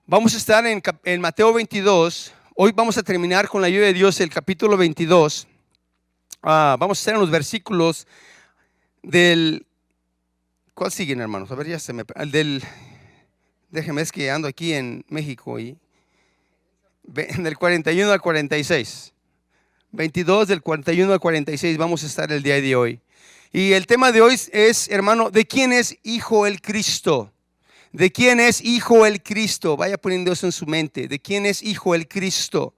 Vamos a estar en Mateo 22. Hoy vamos a terminar con la ayuda de Dios el capítulo 22. Vamos a estar en los versículos del... ¿Cuál siguen, hermanos? A ver, ya se me... Déjeme, es que ando aquí en México y del 41 al 46. 22 del 41 al 46 vamos a estar el día de hoy. Y el tema de hoy es, hermano, ¿de quién es hijo el Cristo? ¿De quién es hijo el Cristo? Vaya poniendo eso en su mente. ¿De quién es hijo el Cristo?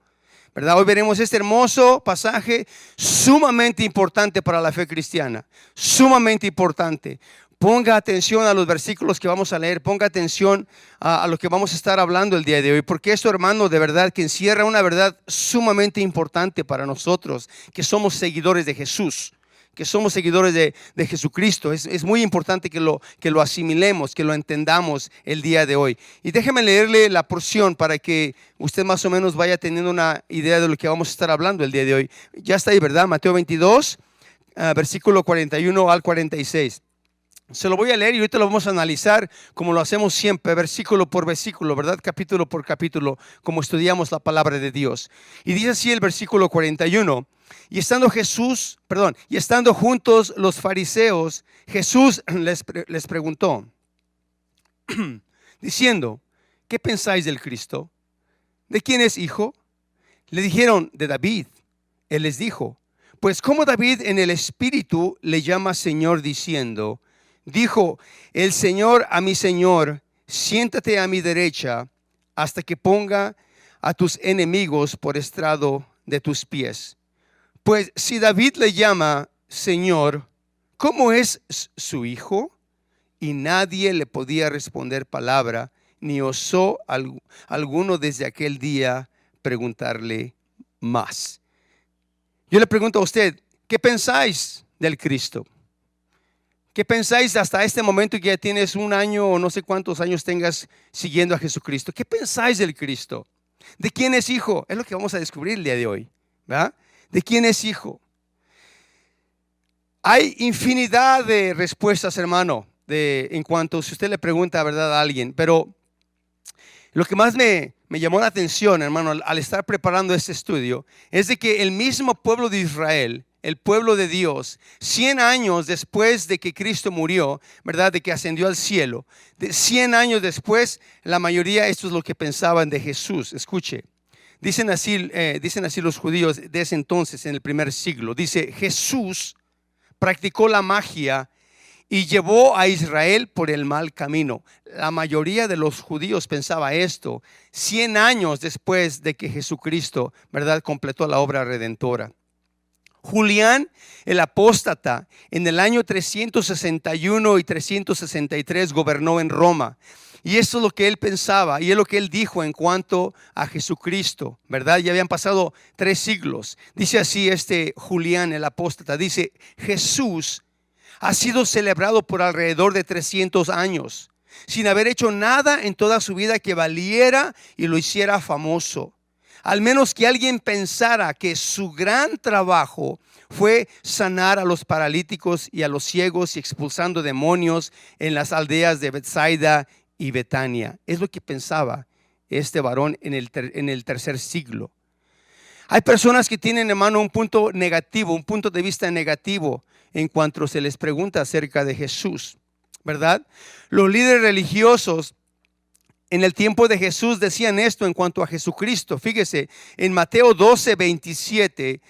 ¿Verdad? Hoy veremos este hermoso pasaje sumamente importante para la fe cristiana. Sumamente importante. Ponga atención a los versículos que vamos a leer. Ponga atención a lo que vamos a estar hablando el día de hoy. Porque esto, hermano, de verdad que encierra una verdad sumamente importante para nosotros, que somos seguidores de Jesús. Que somos seguidores de Jesucristo. Es muy importante que lo asimilemos, que lo entendamos el día de hoy. Y déjeme leerle la porción para que usted más o menos vaya teniendo una idea de lo que vamos a estar hablando el día de hoy. Ya está ahí, ¿verdad? Mateo 22, versículo 41 al 46. Se lo voy a leer y ahorita lo vamos a analizar como lo hacemos siempre, versículo por versículo, ¿verdad? Capítulo por capítulo, como estudiamos la palabra de Dios. Y dice así el versículo 41. Y estando juntos los fariseos, Jesús les preguntó, diciendo, ¿qué pensáis del Cristo? ¿De quién es hijo? Le dijeron, de David. Él les dijo, pues como David en el Espíritu le llama Señor diciendo, dijo el Señor a mi Señor, siéntate a mi derecha hasta que ponga a tus enemigos por estrado de tus pies. Pues si David le llama Señor, ¿cómo es su hijo? Y nadie le podía responder palabra, ni osó alguno desde aquel día preguntarle más. Yo le pregunto a usted, ¿qué pensáis del Cristo? ¿Qué pensáis hasta este momento que ya tienes un año o no sé cuántos años tengas siguiendo a Jesucristo? ¿Qué pensáis del Cristo? ¿De quién es hijo? Es lo que vamos a descubrir el día de hoy, ¿verdad? ¿De quién es hijo? Hay infinidad de respuestas, hermano, en cuanto si usted le pregunta, ¿verdad?, a alguien. Pero lo que más me llamó la atención, hermano, al estar preparando este estudio, es de que el mismo pueblo de Israel, el pueblo de Dios, 100 años después de que Cristo murió, ¿verdad?, de que ascendió al cielo, 100 años después, la mayoría, esto es lo que pensaban de Jesús. Escuche. Dicen así los judíos de ese entonces, en el primer siglo. Dice, Jesús practicó la magia y llevó a Israel por el mal camino. La mayoría de los judíos pensaba esto 100 años después de que Jesucristo, ¿verdad?, completó la obra redentora. Julián el apóstata en el año 361 y 363 gobernó en Roma. Y eso es lo que él pensaba y es lo que él dijo en cuanto a Jesucristo, ¿verdad? Ya habían pasado 3 siglos. Dice así Julián el apóstata, dice, Jesús ha sido celebrado por alrededor de 300 años, sin haber hecho nada en toda su vida que valiera y lo hiciera famoso. Al menos que alguien pensara que su gran trabajo fue sanar a los paralíticos y a los ciegos y expulsando demonios en las aldeas de Betsaida y Betania. Es lo que pensaba este varón en el tercer siglo. Hay personas que tienen, hermano, un punto negativo, un punto de vista negativo en cuanto se les pregunta acerca de Jesús, ¿verdad? Los líderes religiosos en el tiempo de Jesús decían esto en cuanto a Jesucristo. Fíjese, en Mateo 12:27,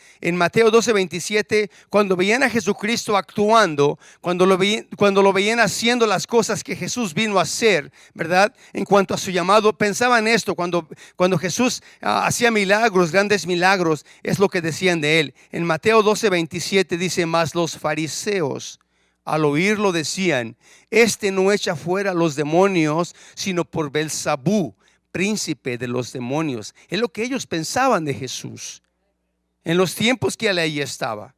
cuando veían a Jesucristo actuando, cuando lo veían haciendo las cosas que Jesús vino a hacer, ¿verdad? En cuanto a su llamado, pensaban esto, cuando Jesús hacía milagros, grandes milagros, es lo que decían de él. En Mateo 12:27 dice, mas los fariseos al oírlo decían, este no echa fuera los demonios, sino por Belzabú, príncipe de los demonios. Es lo que ellos pensaban de Jesús en los tiempos que él ahí estaba.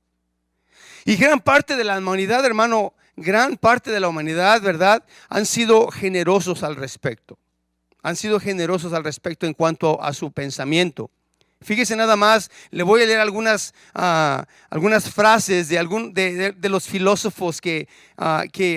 Y gran parte de la humanidad, hermano, gran parte de la humanidad, ¿verdad?, han sido generosos al respecto. Han sido generosos al respecto en cuanto a su pensamiento. Fíjese nada más, le voy a leer algunas frases de los filósofos que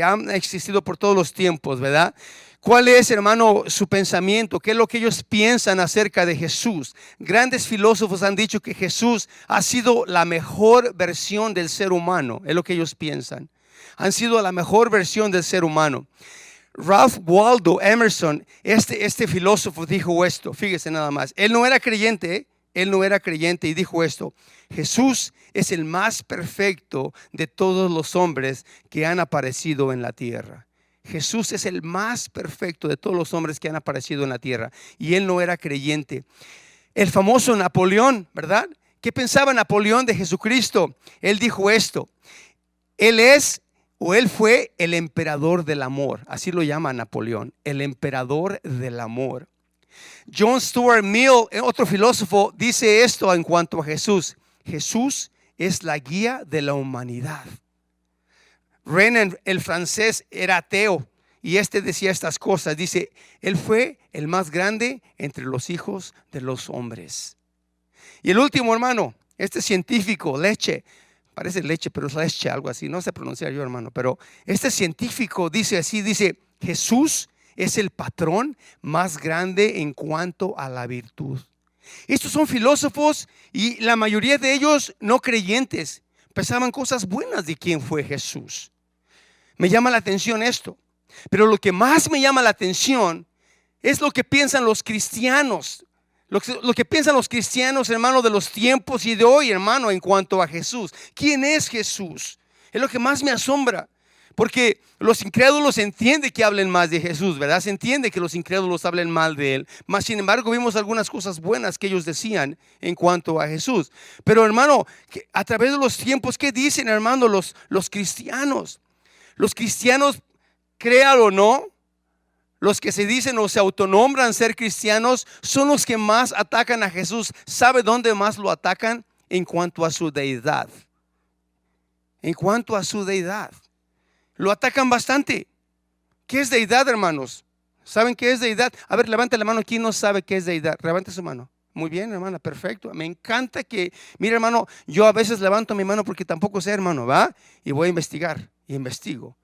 han existido por todos los tiempos, ¿verdad? ¿Cuál es, hermano, su pensamiento? ¿Qué es lo que ellos piensan acerca de Jesús? Grandes filósofos han dicho que Jesús ha sido la mejor versión del ser humano. Es lo que ellos piensan. Han sido la mejor versión del ser humano. Ralph Waldo Emerson, este filósofo, dijo esto. Fíjese nada más. Él no era creyente, ¿eh? Él no era creyente y dijo esto: Jesús es el más perfecto de todos los hombres que han aparecido en la tierra. Jesús es el más perfecto de todos los hombres que han aparecido en la tierra. Y él no era creyente. El famoso Napoleón, ¿verdad? ¿Qué pensaba Napoleón de Jesucristo? Él dijo esto: Él es, o él fue, el emperador del amor. Así lo llama Napoleón, el emperador del amor. John Stuart Mill, otro filósofo, dice esto en cuanto a Jesús: Jesús es la guía de la humanidad. Renan, el francés, era ateo y decía estas cosas. Dice: Él fue el más grande entre los hijos de los hombres. Y el último, hermano, científico, Leche, parece leche, pero es leche, algo así, no sé pronunciar yo, hermano, pero científico dice así, dice: Jesús es el patrón más grande en cuanto a la virtud. Estos son filósofos y la mayoría de ellos no creyentes. Pensaban cosas buenas de quién fue Jesús. Me llama la atención esto. Pero lo que más me llama la atención es lo que piensan los cristianos. Lo que piensan los cristianos, hermano, de los tiempos y de hoy, hermano, en cuanto a Jesús. ¿Quién es Jesús? Es lo que más me asombra. Porque los incrédulos entienden que hablen más de Jesús, ¿verdad? Se entiende que los incrédulos hablen mal de Él. Mas, sin embargo, vimos algunas cosas buenas que ellos decían en cuanto a Jesús. Pero, hermano, a través de los tiempos, ¿qué dicen, hermano, los cristianos? Los cristianos, créalo o no, los que se dicen o se autonombran ser cristianos son los que más atacan a Jesús. ¿Sabe dónde más lo atacan? En cuanto a su deidad. En cuanto a su deidad. Lo atacan bastante. ¿Qué es deidad, hermanos? ¿Saben qué es deidad? A ver, levante la mano. ¿Quién no sabe qué es deidad? Levante su mano. Muy bien, hermana, perfecto. Me encanta que, mira, hermano, yo a veces levanto mi mano porque tampoco sé, hermano, ¿va? Y voy a investigar y investigo.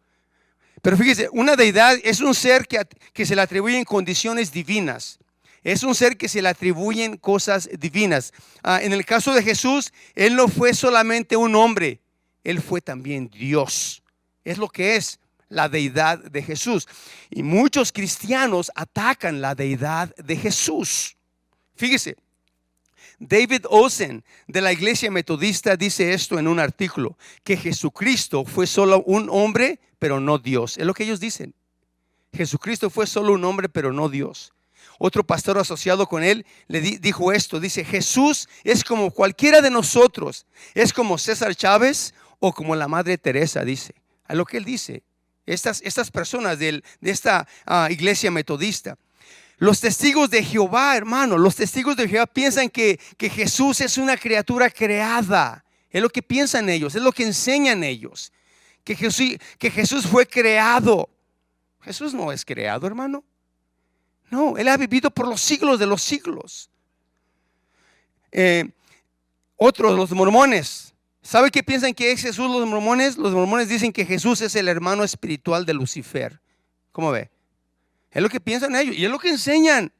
Pero fíjese, una deidad es un ser que se le atribuyen condiciones divinas. Es un ser que se le atribuyen cosas divinas. En el caso de Jesús, Él no fue solamente un hombre, Él fue también Dios. Es lo que es la deidad de Jesús. Y muchos cristianos atacan la deidad de Jesús. Fíjese, David Osen de la Iglesia Metodista dice esto en un artículo: que Jesucristo fue solo un hombre, pero no Dios. Es lo que ellos dicen. Jesucristo fue solo un hombre, pero no Dios. Otro pastor asociado con él le dijo esto: dice, Jesús es como cualquiera de nosotros. Es como César Chávez o como la Madre Teresa, dice. A lo que él dice, estas personas de esta iglesia metodista. Los testigos de Jehová, hermano, los testigos de Jehová piensan que Jesús es una criatura creada. Es lo que piensan ellos, es lo que enseñan ellos. Que Jesús fue creado. Jesús no es creado, hermano. No, Él ha vivido por los siglos de los siglos. Otros, los mormones. ¿Sabe qué piensan que es Jesús los mormones? Los mormones dicen que Jesús es el hermano espiritual de Lucifer. ¿Cómo ve? Es lo que piensan ellos y es lo que enseñan.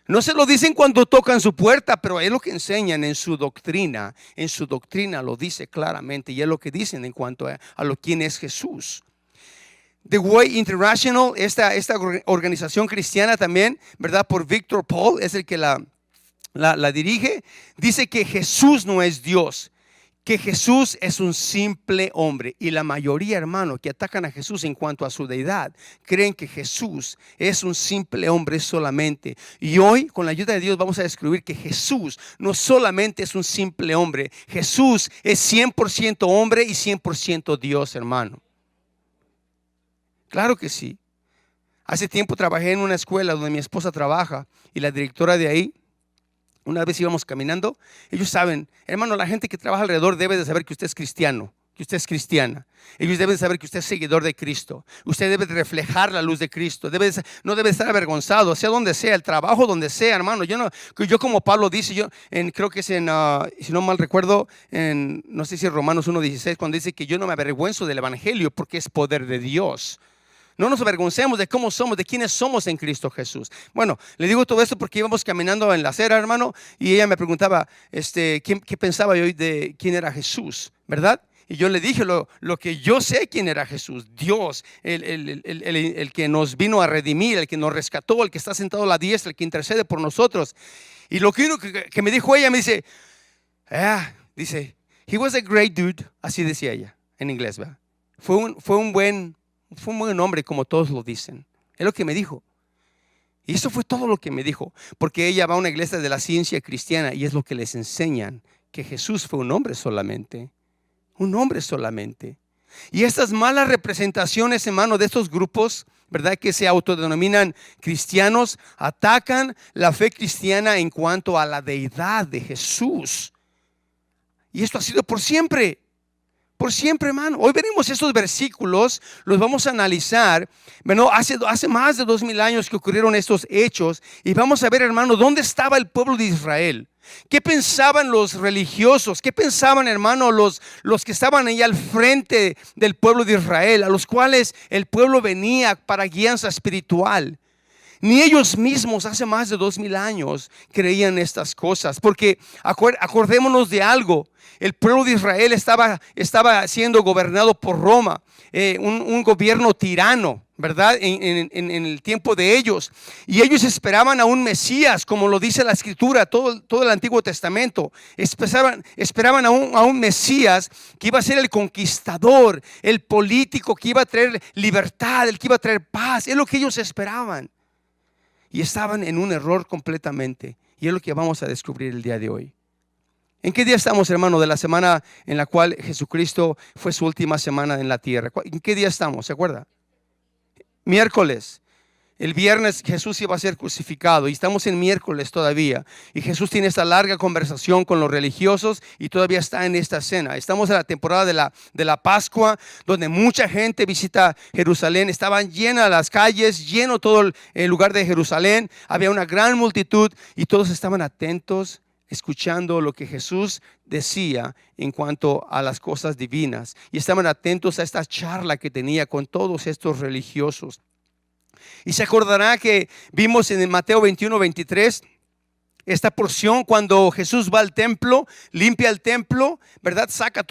No se lo dicen cuando tocan su puerta, pero es lo que enseñan en su doctrina. En su doctrina lo dice claramente y es lo que dicen en cuanto a quién es Jesús. The Way International, esta organización cristiana también, ¿verdad? Por Victor Paul, es el que la dirige. Dice que Jesús no es Dios, que Jesús es un simple hombre. Y la mayoría, hermano, que atacan a Jesús en cuanto a su deidad, creen que Jesús es un simple hombre solamente. Y hoy, con la ayuda de Dios, vamos a descubrir que Jesús no solamente es un simple hombre. Jesús es 100% hombre y 100% Dios, hermano. Claro que sí. Hace tiempo trabajé en una escuela donde mi esposa trabaja y la directora de ahí, una vez íbamos caminando. Ellos saben, hermano, la gente que trabaja alrededor debe de saber que usted es cristiano, que usted es cristiana. Ellos deben de saber que usted es seguidor de Cristo. Usted debe de reflejar la luz de Cristo. No debe estar avergonzado, sea donde sea, el trabajo donde sea, hermano. Yo como Pablo dice, creo que es si no mal recuerdo, no sé si es Romanos 1:16, cuando dice que yo no me avergüenzo del evangelio porque es poder de Dios. No nos avergoncemos de cómo somos, de quiénes somos en Cristo Jesús. Bueno, le digo todo esto porque íbamos caminando en la acera, hermano, y ella me preguntaba, ¿qué pensaba yo de quién era Jesús? ¿Verdad? Y yo le dije lo que yo sé quién era Jesús, Dios, el que nos vino a redimir, el que nos rescató, el que está sentado a la diestra, el que intercede por nosotros. Y lo que me dijo ella, me dice, he was a great dude, así decía ella en inglés, ¿verdad? Fue un buen hombre, como todos lo dicen. Es lo que me dijo. Y eso fue todo lo que me dijo, porque ella va a una iglesia de la ciencia cristiana y es lo que les enseñan, que Jesús fue un hombre solamente. Un hombre solamente. Y estas malas representaciones, hermano, de estos grupos, ¿verdad?, que se autodenominan cristianos, atacan la fe cristiana en cuanto a la deidad de Jesús. Y esto ha sido por siempre. Por siempre, hermano. Hoy veremos estos versículos, los vamos a analizar. Bueno, hace más de 2000 años que ocurrieron estos hechos. Y vamos a ver, hermano, dónde estaba el pueblo de Israel. ¿Qué pensaban los religiosos? ¿Qué pensaban, hermano, los que estaban ahí al frente del pueblo de Israel, a los cuales el pueblo venía para guianza espiritual? Ni ellos mismos hace más de 2000 años creían estas cosas, porque acordémonos de algo. El pueblo de Israel estaba siendo gobernado por Roma, un gobierno tirano, ¿verdad? En el tiempo de ellos. Y ellos esperaban a un Mesías, como lo dice la Escritura, todo el Antiguo Testamento. Esperaban a un Mesías que iba a ser el conquistador, el político que iba a traer libertad, el que iba a traer paz. Es lo que ellos esperaban. Y estaban en un error completamente. Y es lo que vamos a descubrir el día de hoy. ¿En qué día estamos, hermano, de la semana en la cual Jesucristo fue su última semana en la tierra? ¿En qué día estamos? ¿Se acuerda? Miércoles. El viernes Jesús iba a ser crucificado y estamos en miércoles todavía. Y Jesús tiene esta larga conversación con los religiosos y todavía está en esta cena. Estamos en la temporada de la Pascua, donde mucha gente visita Jerusalén. Estaban llenas las calles, lleno todo el lugar de Jerusalén. Había una gran multitud y todos estaban atentos, escuchando lo que Jesús decía en cuanto a las cosas divinas. Y estaban atentos a esta charla que tenía con todos estos religiosos. Y se acordará que vimos en Mateo 21-23 esta porción cuando Jesús va al templo, limpia el templo, ¿verdad? Saca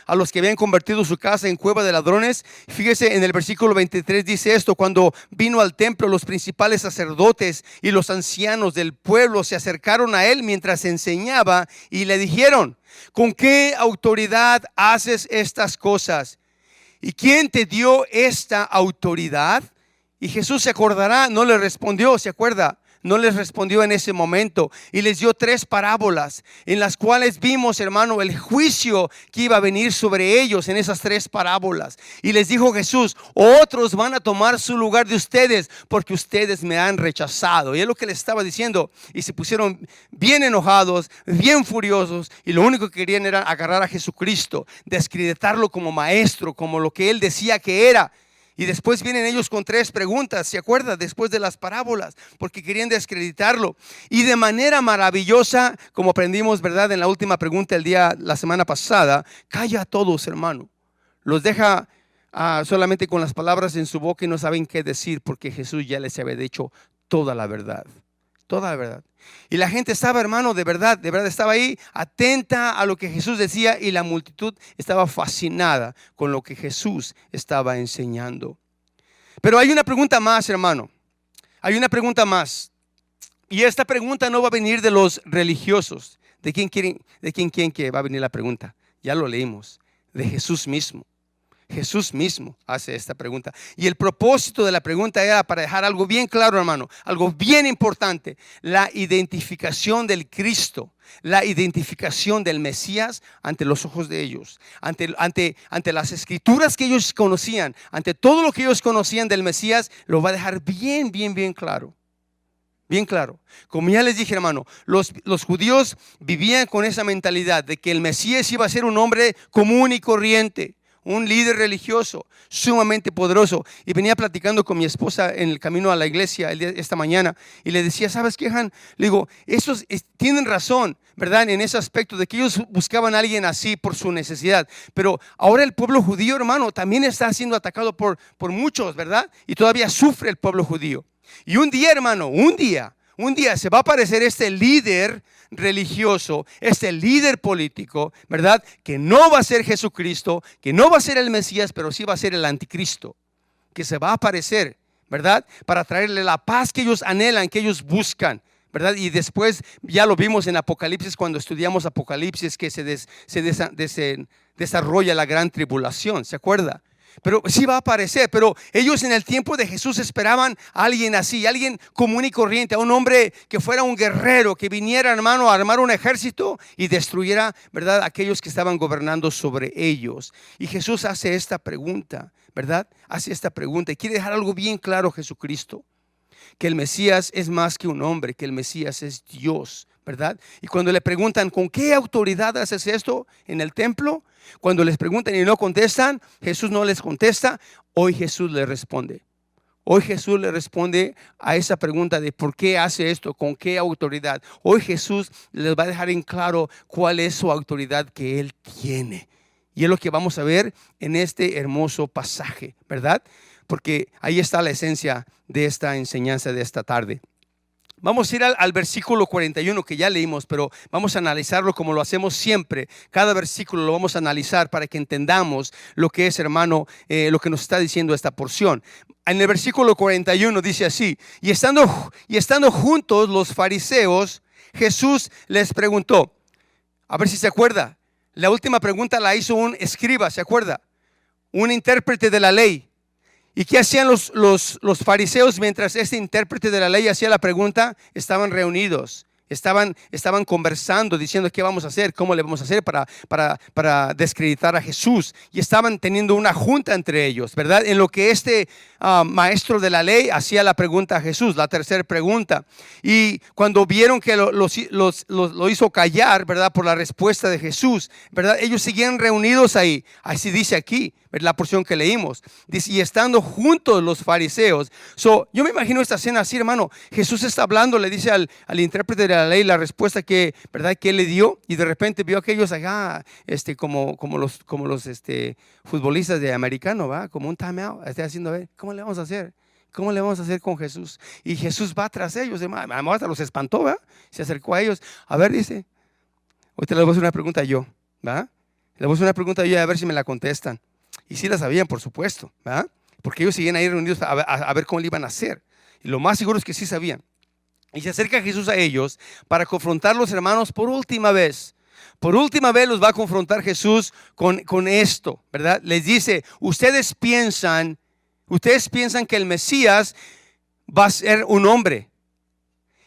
a los que habían convertido su casa en cueva de ladrones. Fíjese en el versículo 23 dice esto: cuando vino al templo, los principales sacerdotes y los ancianos del pueblo se acercaron a él mientras enseñaba y le dijeron: ¿con qué autoridad haces estas cosas? ¿Y quién te dio esta autoridad? Y Jesús, se acordará, no le respondió, ¿se acuerda? No les respondió en ese momento y les dio 3 parábolas en las cuales vimos, hermano, el juicio que iba a venir sobre ellos en esas 3 parábolas. Y les dijo Jesús: otros van a tomar su lugar de ustedes porque ustedes me han rechazado. Y es lo que les estaba diciendo. Y se pusieron bien enojados, bien furiosos, y lo único que querían era agarrar a Jesucristo, desacreditarlo como maestro, como lo que él decía que era. Y después vienen ellos con 3 preguntas, ¿se acuerda? Después de las parábolas, porque querían desacreditarlo. Y de manera maravillosa, como aprendimos, ¿verdad? En la última pregunta la semana pasada, calla a todos, hermano. Los deja solamente con las palabras en su boca y no saben qué decir, porque Jesús ya les había dicho toda la verdad. Toda la verdad. Y la gente estaba, hermano, de verdad estaba ahí atenta a lo que Jesús decía, y la multitud estaba fascinada con lo que Jesús estaba enseñando. Pero hay una pregunta más, hermano. Hay una pregunta más. Y esta pregunta no va a venir de los religiosos. ¿De quién que va a venir la pregunta? Ya lo leímos. De Jesús mismo. Jesús mismo hace esta pregunta. Y el propósito de la pregunta era para dejar algo bien claro, hermano, algo bien importante: la identificación del Cristo, la identificación del Mesías ante los ojos de ellos, ante las escrituras que ellos conocían, ante todo lo que ellos conocían del Mesías. Lo va a dejar bien claro. Bien claro. Como ya les dije, hermano, los judíos vivían con esa mentalidad de que el Mesías iba a ser un hombre común y corriente, un líder religioso sumamente poderoso. Y venía platicando con mi esposa en el camino a la iglesia esta mañana y le decía, ¿sabes qué, Han? Le digo, esos tienen razón, ¿verdad? En ese aspecto de que ellos buscaban a alguien así por su necesidad. Pero ahora el pueblo judío, hermano, también está siendo atacado por muchos, ¿verdad? Y todavía sufre el pueblo judío. Y un día, hermano, un día se va a aparecer este líder religioso, este líder político, ¿verdad? Que no va a ser Jesucristo, que no va a ser el Mesías, pero sí va a ser el anticristo, que se va a aparecer, ¿verdad? Para traerle la paz que ellos anhelan, que ellos buscan, ¿verdad? Y después ya lo vimos en Apocalipsis, cuando estudiamos Apocalipsis, que se desarrolla la gran tribulación, ¿se acuerda? Pero sí va a aparecer. Pero ellos en el tiempo de Jesús esperaban a alguien así, alguien común y corriente, a un hombre que fuera un guerrero, que viniera, hermano, a armar un ejército y destruyera, ¿verdad?, aquellos que estaban gobernando sobre ellos. Y Jesús hace esta pregunta, ¿verdad? Hace esta pregunta y quiere dejar algo bien claro Jesucristo, que el Mesías es más que un hombre, que el Mesías es Dios, ¿verdad? Y cuando le preguntan, ¿con qué autoridad haces esto en el templo? Cuando les preguntan y no contestan, Jesús no les contesta. Hoy Jesús le responde. Hoy Jesús le responde a esa pregunta de por qué hace esto, con qué autoridad. Hoy Jesús les va a dejar en claro cuál es su autoridad que Él tiene. Y es lo que vamos a ver en este hermoso pasaje, ¿verdad? Porque ahí está la esencia de esta enseñanza de esta tarde. Vamos a ir al versículo 41 que ya leímos, pero vamos a analizarlo como lo hacemos siempre. Cada versículo lo vamos a analizar para que entendamos lo que es, hermano, lo que nos está diciendo esta porción. En el versículo 41 dice así: y estando juntos los fariseos, Jesús les preguntó. A ver si se acuerda. La última pregunta la hizo un escriba, ¿se acuerda? Un intérprete de la ley. ¿Y qué hacían los fariseos mientras este intérprete de la ley hacía la pregunta? Estaban reunidos, estaban conversando, diciendo qué vamos a hacer, cómo le vamos a hacer para desacreditar a Jesús. Y estaban teniendo una junta entre ellos, ¿verdad? En lo que este maestro de la ley hacía la pregunta a Jesús, la tercera pregunta. Y cuando vieron que lo hizo callar, ¿verdad? Por la respuesta de Jesús, ¿verdad? Ellos seguían reunidos ahí. Así dice aquí, la porción que leímos. Dice, y estando juntos los fariseos. Yo me imagino esta escena así, hermano. Jesús está hablando, le dice al intérprete de la ley la respuesta que, ¿verdad?, que él le dio. Y de repente vio a aquellos acá, como los futbolistas de americano, ¿va? Como un timeout. Está haciendo, a ver, ¿cómo le vamos a hacer? ¿Cómo le vamos a hacer con Jesús? Y Jesús va tras ellos. Además, hasta los espantó, ¿va? Se acercó a ellos. A ver, dice, ahorita les voy a hacer una pregunta yo, ¿va? Les voy a hacer una pregunta yo a ver si me la contestan. Y sí la sabían, por supuesto, ¿verdad? Porque ellos seguían ahí reunidos a ver cómo le iban a hacer. Y lo más seguro es que sí sabían. Y se acerca Jesús a ellos para confrontar a los hermanos por última vez. Por última vez los va a confrontar Jesús con esto, ¿verdad? Les dice, ustedes piensan que el Mesías va a ser un hombre.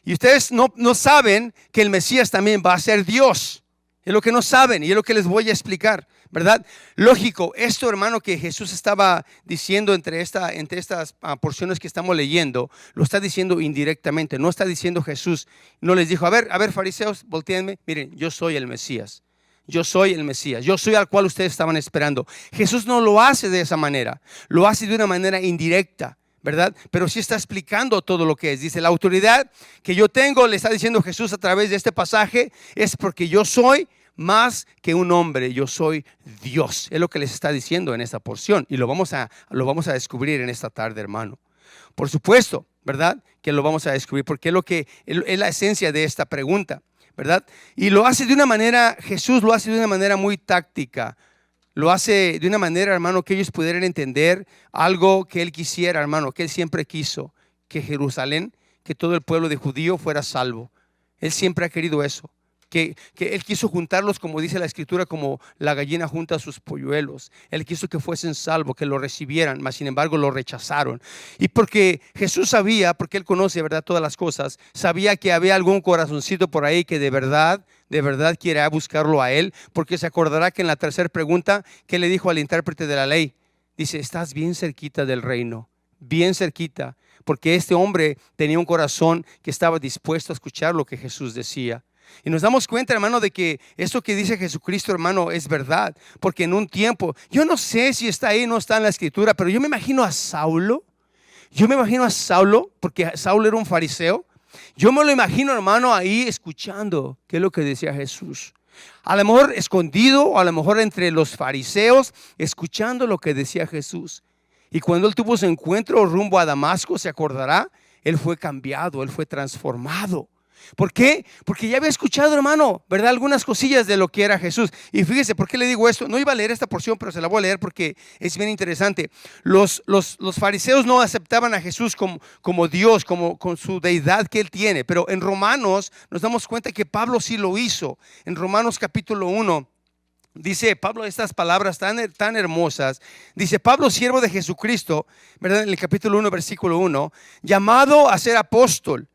Y ustedes no saben que el Mesías también va a ser Dios. Es lo que no saben y es lo que les voy a explicar, ¿verdad? Lógico, esto, hermano, que Jesús estaba diciendo entre estas porciones que estamos leyendo, lo está diciendo indirectamente. No está diciendo Jesús, no les dijo, a ver, fariseos, voltéenme, miren, yo soy el Mesías. Yo soy el Mesías, yo soy al cual ustedes estaban esperando. Jesús no lo hace de esa manera, lo hace de una manera indirecta, ¿verdad? Pero sí está explicando todo lo que es. Dice, la autoridad que yo tengo, le está diciendo Jesús a través de este pasaje, es porque yo soy más que un hombre, yo soy Dios. Es lo que les está diciendo en esta porción y lo vamos a descubrir en esta tarde, hermano. Por supuesto, ¿verdad? Que lo vamos a descubrir porque es la esencia de esta pregunta, ¿verdad? Y lo hace de una manera, Jesús lo hace de una manera muy táctica. Lo hace de una manera, hermano, que ellos pudieran entender algo que Él quisiera, hermano, que Él siempre quiso, que Jerusalén, que todo el pueblo de judío fuera salvo. Él siempre ha querido eso, que Él quiso juntarlos, como dice la Escritura, como la gallina junta a sus polluelos. Él quiso que fuesen salvos, que lo recibieran, mas sin embargo lo rechazaron. Y porque Jesús sabía, porque Él conoce, ¿verdad?, todas las cosas, sabía que había algún corazoncito por ahí que de verdad quiere buscarlo a Él, porque se acordará que en la tercera pregunta que le dijo al intérprete de la ley, dice, estás bien cerquita del reino, bien cerquita, porque este hombre tenía un corazón que estaba dispuesto a escuchar lo que Jesús decía. Y nos damos cuenta, hermano, de que esto que dice Jesucristo, hermano, es verdad. Porque en un tiempo, yo no sé si está ahí, no está en la escritura, pero yo me imagino a Saulo. Yo me imagino a Saulo, porque Saulo era un fariseo. Yo me lo imagino, hermano, ahí escuchando qué es lo que decía Jesús. A lo mejor escondido, o a lo mejor entre los fariseos, escuchando lo que decía Jesús. Y cuando él tuvo su encuentro rumbo a Damasco, se acordará, él fue cambiado, él fue transformado. ¿Por qué? Porque ya había escuchado, hermano, ¿verdad? Algunas cosillas de lo que era Jesús. Y fíjese, ¿por qué le digo esto? No iba a leer esta porción, pero se la voy a leer porque es bien interesante. Los fariseos no aceptaban a Jesús como Dios, con su deidad que él tiene. Pero en Romanos nos damos cuenta que Pablo sí lo hizo. En Romanos capítulo 1. Dice Pablo estas palabras tan hermosas. Dice Pablo, siervo de Jesucristo, ¿verdad? En el capítulo 1, versículo 1, llamado a ser apóstol,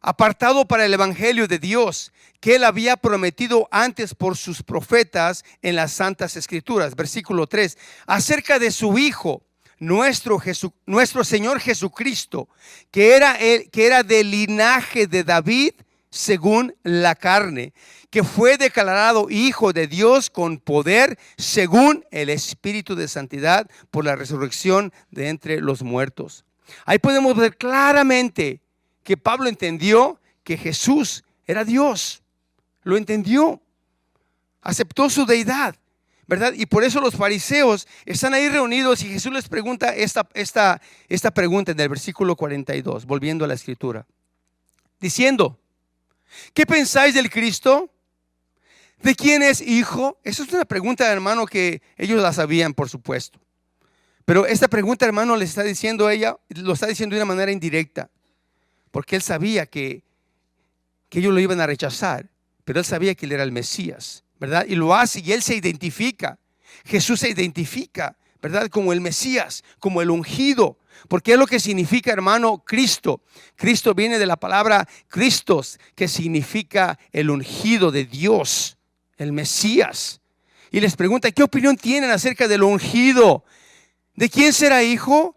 apartado para el evangelio de Dios, que él había prometido antes por sus profetas en las santas escrituras. Versículo 3, acerca de su Hijo, nuestro Señor Jesucristo, que era del linaje de David según la carne, que fue declarado Hijo de Dios con poder según el Espíritu de santidad por la resurrección de entre los muertos. Ahí podemos ver claramente que Pablo entendió que Jesús era Dios. Lo entendió. Aceptó su deidad, ¿verdad? Y por eso los fariseos están ahí reunidos y Jesús les pregunta esta pregunta en el versículo 42, volviendo a la escritura, diciendo, ¿qué pensáis del Cristo? ¿De quién es hijo? Esa es una pregunta, hermano, que ellos la sabían, por supuesto. Pero esta pregunta, hermano, lo está diciendo de una manera indirecta. Porque él sabía que ellos lo iban a rechazar, pero él sabía que él era el Mesías, ¿verdad? Y lo hace y él se identifica. Jesús se identifica, ¿verdad? Como el Mesías, como el ungido. Porque es lo que significa, hermano, Cristo. Cristo viene de la palabra Christos, que significa el ungido de Dios, el Mesías. Y les pregunta, ¿qué opinión tienen acerca del ungido? ¿De quién será hijo?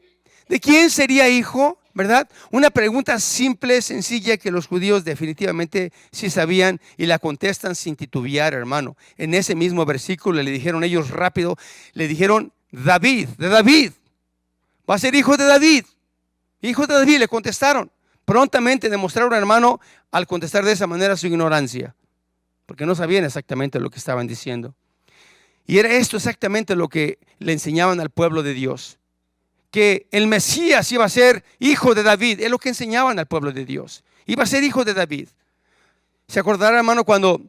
¿De quién sería hijo? ¿Verdad? Una pregunta simple, sencilla, que los judíos definitivamente sí sabían y la contestan sin titubear, hermano. En ese mismo versículo le dijeron ellos rápido, le dijeron David, de David. Va a ser hijo de David. Hijo de David, le contestaron. Prontamente demostraron, hermano, al contestar de esa manera su ignorancia, porque no sabían exactamente lo que estaban diciendo. Y era esto exactamente lo que le enseñaban al pueblo de Dios. Que el Mesías iba a ser hijo de David. Es lo que enseñaban al pueblo de Dios. Iba a ser hijo de David. ¿Se acordará, hermano, cuando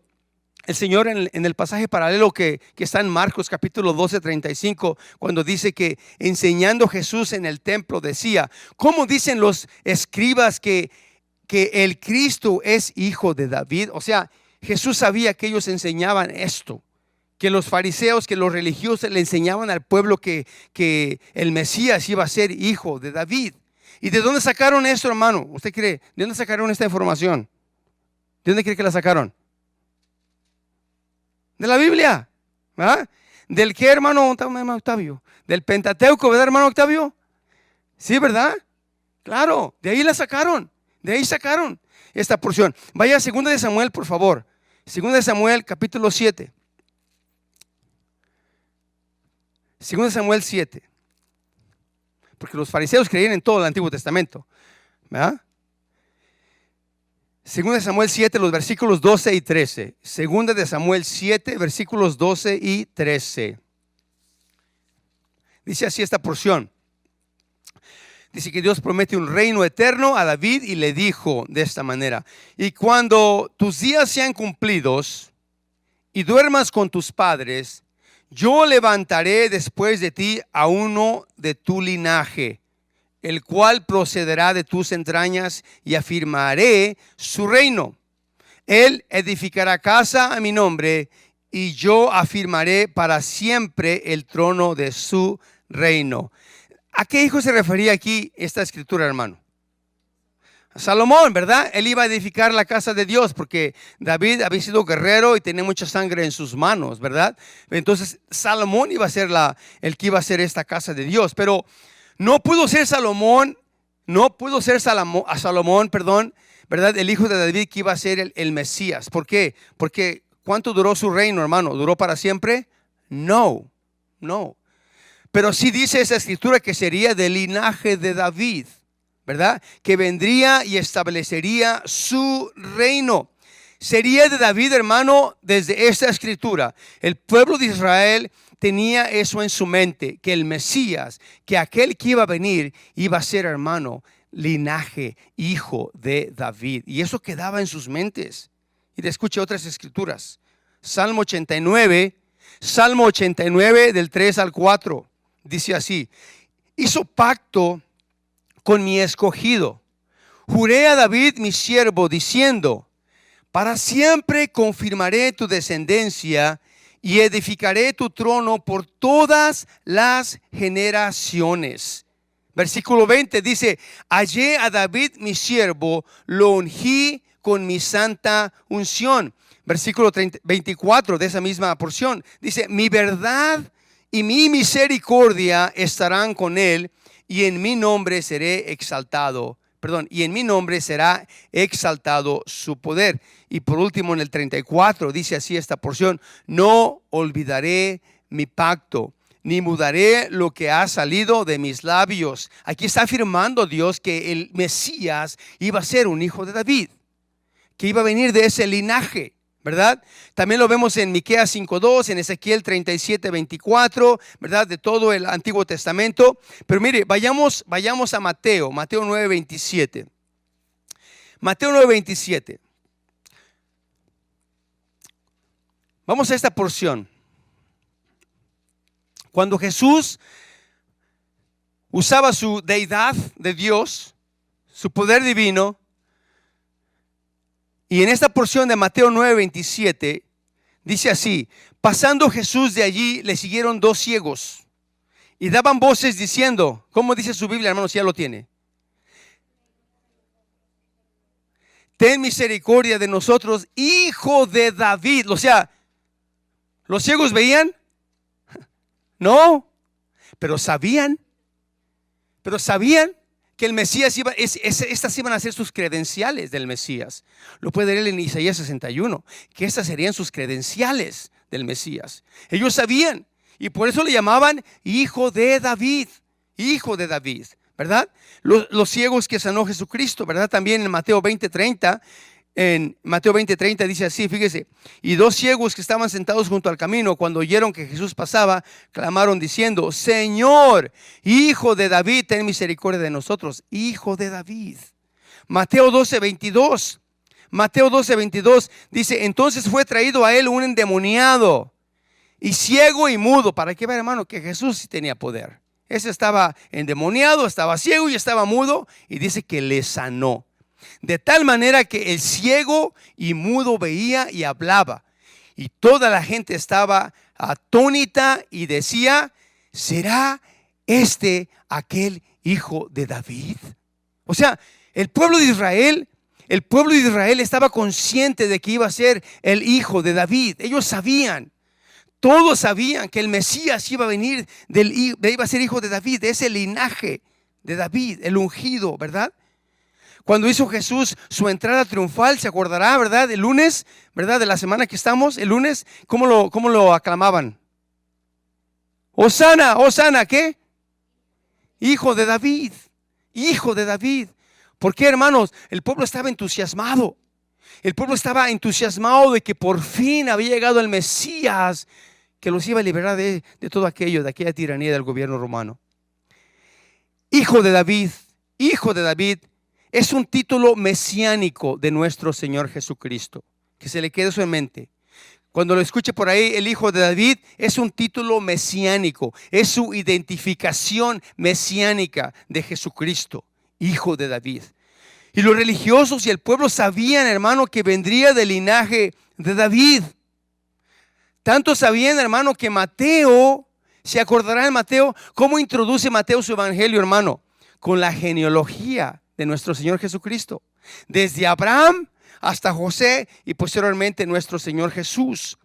el Señor en el pasaje paralelo que está en Marcos capítulo 12, 35, cuando dice que enseñando Jesús en el templo decía, ¿cómo dicen los escribas que el Cristo es hijo de David? O sea, Jesús sabía que ellos enseñaban esto. Que los fariseos, que los religiosos le enseñaban al pueblo que el Mesías iba a ser hijo de David. ¿Y de dónde sacaron esto, hermano? ¿Usted cree? ¿De dónde sacaron esta información? ¿De dónde cree que la sacaron? De la Biblia, ¿verdad? ¿Del qué, hermano Octavio? Del Pentateuco, ¿verdad, hermano Octavio? Sí, ¿verdad? Claro, de ahí la sacaron. De ahí sacaron esta porción. Vaya a 2 de Samuel, por favor. 2 de Samuel, capítulo 7. 2 Samuel 7, porque los fariseos creían en todo el Antiguo Testamento, ¿verdad? 2 Samuel 7, los versículos 12 y 13. 2 de Samuel 7, versículos 12 y 13. Dice así esta porción. Dice que Dios promete un reino eterno a David y le dijo de esta manera: y cuando tus días sean cumplidos y duermas con tus padres, yo levantaré después de ti a uno de tu linaje, el cual procederá de tus entrañas, y afirmaré su reino. Él edificará casa a mi nombre, y yo afirmaré para siempre el trono de su reino. ¿A qué hijo se refería aquí esta escritura, hermano? Salomón, ¿verdad? Él iba a edificar la casa de Dios porque David había sido guerrero y tenía mucha sangre en sus manos, ¿verdad? Entonces Salomón iba a ser el que iba a hacer esta casa de Dios. Pero no pudo ser Salomón, ¿verdad? El hijo de David que iba a ser el Mesías. ¿Por qué? Porque ¿cuánto duró su reino, hermano? ¿Duró para siempre? No, no. Pero sí dice esa escritura que sería del linaje de David, ¿verdad? Que vendría y establecería su reino. Sería de David, hermano, desde esta escritura. El pueblo de Israel tenía eso en su mente, que el Mesías, que aquel que iba a venir, iba a ser, hermano, linaje, hijo de David. Y eso quedaba en sus mentes. Y escuche otras escrituras. Salmo 89 del 3 al 4. Dice así: hizo pacto con mi escogido. Juré a David mi siervo diciendo: para siempre confirmaré tu descendencia y edificaré tu trono por todas las generaciones. Versículo 20 dice: hallé a David mi siervo, lo ungí con mi santa unción. Versículo 24 de esa misma porción dice: mi verdad y mi misericordia estarán con él, y en mi nombre seré exaltado. Y en mi nombre será exaltado su poder. Y por último, en el 34 dice así esta porción: no olvidaré mi pacto, ni mudaré lo que ha salido de mis labios. Aquí está afirmando Dios que el Mesías iba a ser un hijo de David, que iba a venir de ese linaje, ¿verdad? También lo vemos en Miqueas 5:2, en Ezequiel 37:24, ¿verdad? De todo el Antiguo Testamento. Pero mire, vayamos a Mateo 9:27. Mateo 9:27. Vamos a esta porción. Cuando Jesús usaba su deidad de Dios, su poder divino, y en esta porción de Mateo 9:27 dice así: pasando Jesús de allí, le siguieron dos ciegos y daban voces diciendo, ¿cómo dice su Biblia, hermanos? Ya lo tiene. Ten misericordia de nosotros, hijo de David. O sea, ¿los ciegos veían? No, pero sabían que el Mesías estas iban a ser sus credenciales del Mesías. Lo puede leer en Isaías 61, que estas serían sus credenciales del Mesías. Ellos sabían, y por eso le llamaban hijo de David, ¿verdad? Los ciegos que sanó Jesucristo, ¿verdad? También en Mateo 20:30. En Mateo 20:30 dice así, fíjese: y dos ciegos que estaban sentados junto al camino, cuando oyeron que Jesús pasaba, clamaron diciendo: Señor, hijo de David, ten misericordia de nosotros. Hijo de David. Mateo 12:22 dice: entonces fue traído a él un endemoniado y ciego y mudo. Para que vean, hermano, que Jesús sí tenía poder. Ese estaba endemoniado, estaba ciego y estaba mudo, y dice que le sanó. De tal manera que el ciego y mudo veía y hablaba, y toda la gente estaba atónita y decía: ¿será este aquel hijo de David? O sea, el pueblo de Israel estaba consciente de que iba a ser el hijo de David. Ellos sabían, todos sabían que el Mesías iba a venir iba a ser hijo de David, de ese linaje de David, el ungido, ¿verdad? Cuando hizo Jesús su entrada triunfal, se acordará, ¿verdad? El lunes, ¿verdad? De la semana que estamos, el lunes, ¿cómo lo aclamaban? Hosana, Hosana, ¿qué? Hijo de David, hijo de David. ¿Por qué, hermanos? El pueblo estaba entusiasmado. El pueblo estaba entusiasmado de que por fin había llegado el Mesías, que los iba a liberar de todo aquello, de aquella tiranía del gobierno romano. Hijo de David, es un título mesiánico de nuestro Señor Jesucristo. Que se le quede eso en mente. Cuando lo escuche por ahí, el hijo de David es un título mesiánico. Es su identificación mesiánica de Jesucristo, hijo de David. Y los religiosos y el pueblo sabían, hermano, que vendría del linaje de David. Tanto sabían, hermano, que Mateo, se acordará en Mateo, ¿cómo introduce Mateo su evangelio, hermano? Con la genealogía de nuestro Señor Jesucristo, desde Abraham hasta José y posteriormente nuestro Señor Jesús.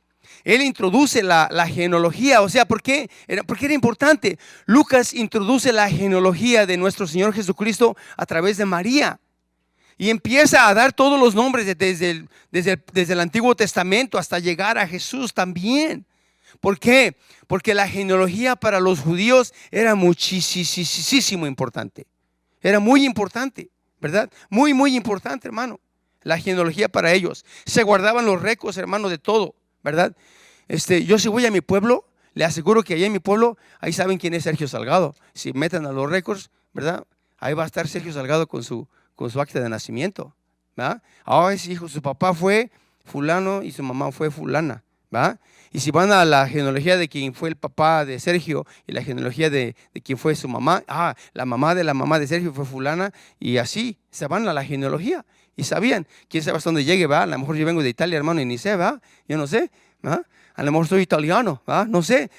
Él introduce la genealogía. O sea, ¿por qué? Porque era importante. Lucas introduce la genealogía de nuestro Señor Jesucristo a través de María. Y empieza a dar todos los nombres desde el Antiguo Testamento hasta llegar a Jesús también. ¿Por qué? Porque la genealogía para los judíos era muchísimo importante. Era muy importante, ¿verdad? Muy, muy importante, hermano. La genealogía para ellos. Se guardaban los récords, hermano, de todo, ¿verdad? Yo si voy a mi pueblo, le aseguro que allá en mi pueblo, ahí saben quién es Sergio Salgado. Si meten a los récords, ¿verdad? Ahí va a estar Sergio Salgado con su acta de nacimiento, ¿verdad? Ahora sí, hijo, su papá fue fulano y su mamá fue fulana, ¿verdad? Y si van a la genealogía de quien fue el papá de Sergio y la genealogía de quien fue su mamá, la mamá de Sergio fue fulana, y así se van a la genealogía y sabían, quién sabe hasta dónde llegue, ¿verdad? A lo mejor yo vengo de Italia, hermano, y ni sé, ¿verdad? Yo no sé, ¿verdad? A lo mejor soy italiano, ¿verdad? No sé.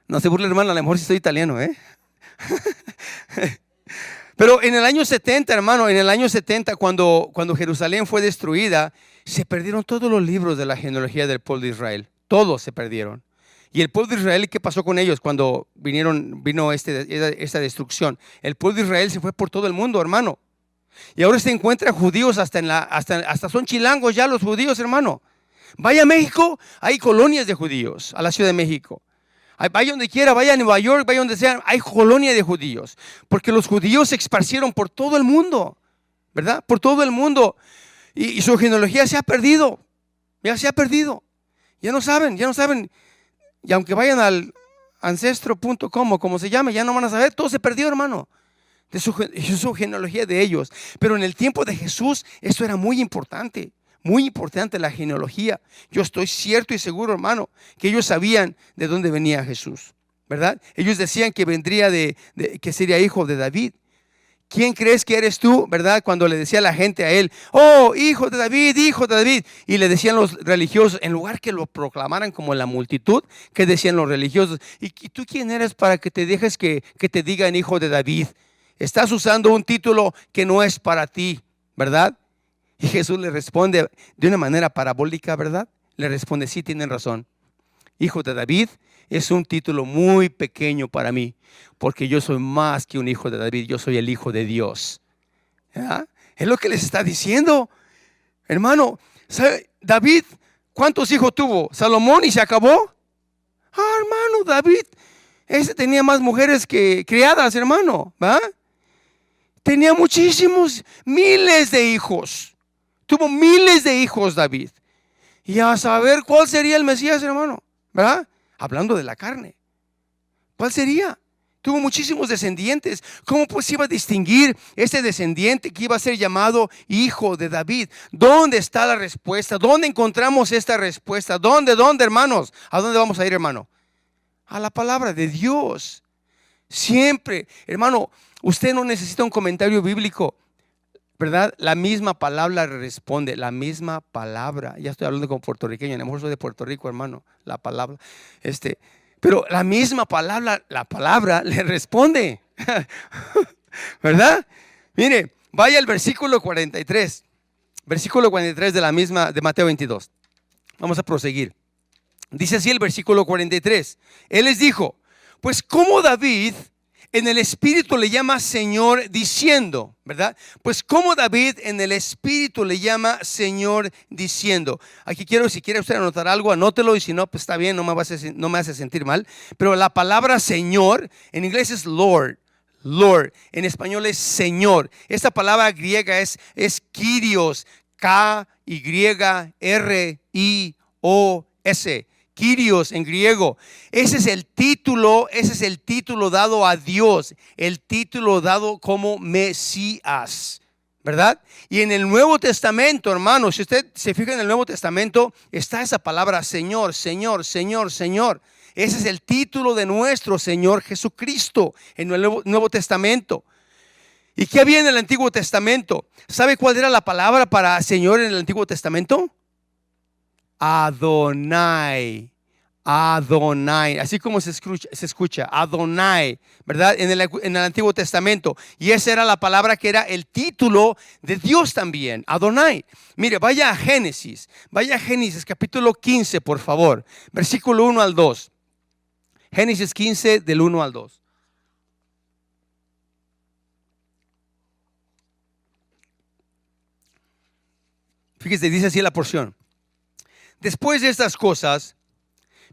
No se burle, hermano, a lo mejor sí soy italiano, ¿eh? Pero en el año 70, hermano, en el año 70, cuando Jerusalén fue destruida, se perdieron todos los libros de la genealogía del pueblo de Israel. Todos se perdieron. Y el pueblo de Israel, ¿qué pasó con ellos cuando vino esta destrucción? El pueblo de Israel se fue por todo el mundo, hermano. Y ahora se encuentran judíos hasta son chilangos ya los judíos, hermano. Vaya a México, hay colonias de judíos, a la Ciudad de México. Vaya donde quiera, vaya a Nueva York, vaya donde sea, hay colonia de judíos. Porque los judíos se esparcieron por todo el mundo, ¿verdad? Por todo el mundo. Y su genealogía se ha perdido. Ya se ha perdido. Ya no saben. Y aunque vayan al ancestro.com o como se llame, ya no van a saber. Todo se perdió, hermano. De su genealogía de ellos. Pero en el tiempo de Jesús, esto era muy importante. Muy importante la genealogía. Yo estoy cierto y seguro, hermano, que ellos sabían de dónde venía Jesús, ¿verdad? Ellos decían que vendría que sería hijo de David. ¿Quién crees que eres tú, verdad? Cuando le decía la gente a él, oh, hijo de David, hijo de David. Y le decían los religiosos, en lugar que lo proclamaran como la multitud, ¿qué decían los religiosos? ¿Y tú quién eres para que te dejes que te digan hijo de David? Estás usando un título que no es para ti, ¿verdad? Y Jesús le responde de una manera parabólica, ¿verdad? Le responde, sí, tienen razón. Hijo de David es un título muy pequeño para mí, porque yo soy más que un hijo de David, yo soy el hijo de Dios. ¿Ya? Es lo que les está diciendo. Hermano, ¿sabe? David, ¿cuántos hijos tuvo? Salomón, y se acabó. Hermano, David, ese tenía más mujeres que criadas, hermano, ¿va? Tenía muchísimos, miles de hijos. Tuvo miles de hijos David. Y a saber cuál sería el Mesías, hermano, ¿verdad? Hablando de la carne. ¿Cuál sería? Tuvo muchísimos descendientes. ¿Cómo pues iba a distinguir este descendiente que iba a ser llamado hijo de David? ¿Dónde está la respuesta? ¿Dónde encontramos esta respuesta? ¿Dónde, hermanos? ¿A dónde vamos a ir, hermano? A la palabra de Dios. Siempre, hermano, usted no necesita un comentario bíblico, ¿verdad? La misma palabra responde, la misma palabra. Ya estoy hablando como puertorriqueño, a lo mejor soy de Puerto Rico, hermano, la palabra. Pero la misma palabra, la palabra le responde, ¿verdad? Mire, vaya al versículo 43, de Mateo 22. Vamos a proseguir. Dice así el versículo 43. Él les dijo, pues como David en el Espíritu le llama Señor diciendo, ¿verdad? Pues como David en el Espíritu le llama Señor diciendo. Aquí si quiere usted anotar algo, anótelo, y si no, pues está bien, no me hace sentir mal. Pero la palabra Señor en inglés es Lord. Lord, en español es Señor. Esta palabra griega es Kyrios, Kyrios, Kyrios en griego. Ese es el título dado a Dios, el título dado como Mesías, ¿verdad? Y en el Nuevo Testamento, hermano, si usted se fija en el Nuevo Testamento, está esa palabra Señor, Señor, Señor, Señor. Ese es el título de nuestro Señor Jesucristo en el Nuevo Testamento. ¿Y qué había en el Antiguo Testamento? ¿Sabe cuál era la palabra para Señor en el Antiguo Testamento? Adonai, así como se escucha, Adonai, ¿verdad? En el Antiguo Testamento. Y esa era la palabra que era el título de Dios también, Adonai. Mire, vaya a Génesis capítulo 15, por favor, versículo 1 al 2. Génesis 15 del 1 al 2. Fíjese, dice así la porción. Después de estas cosas,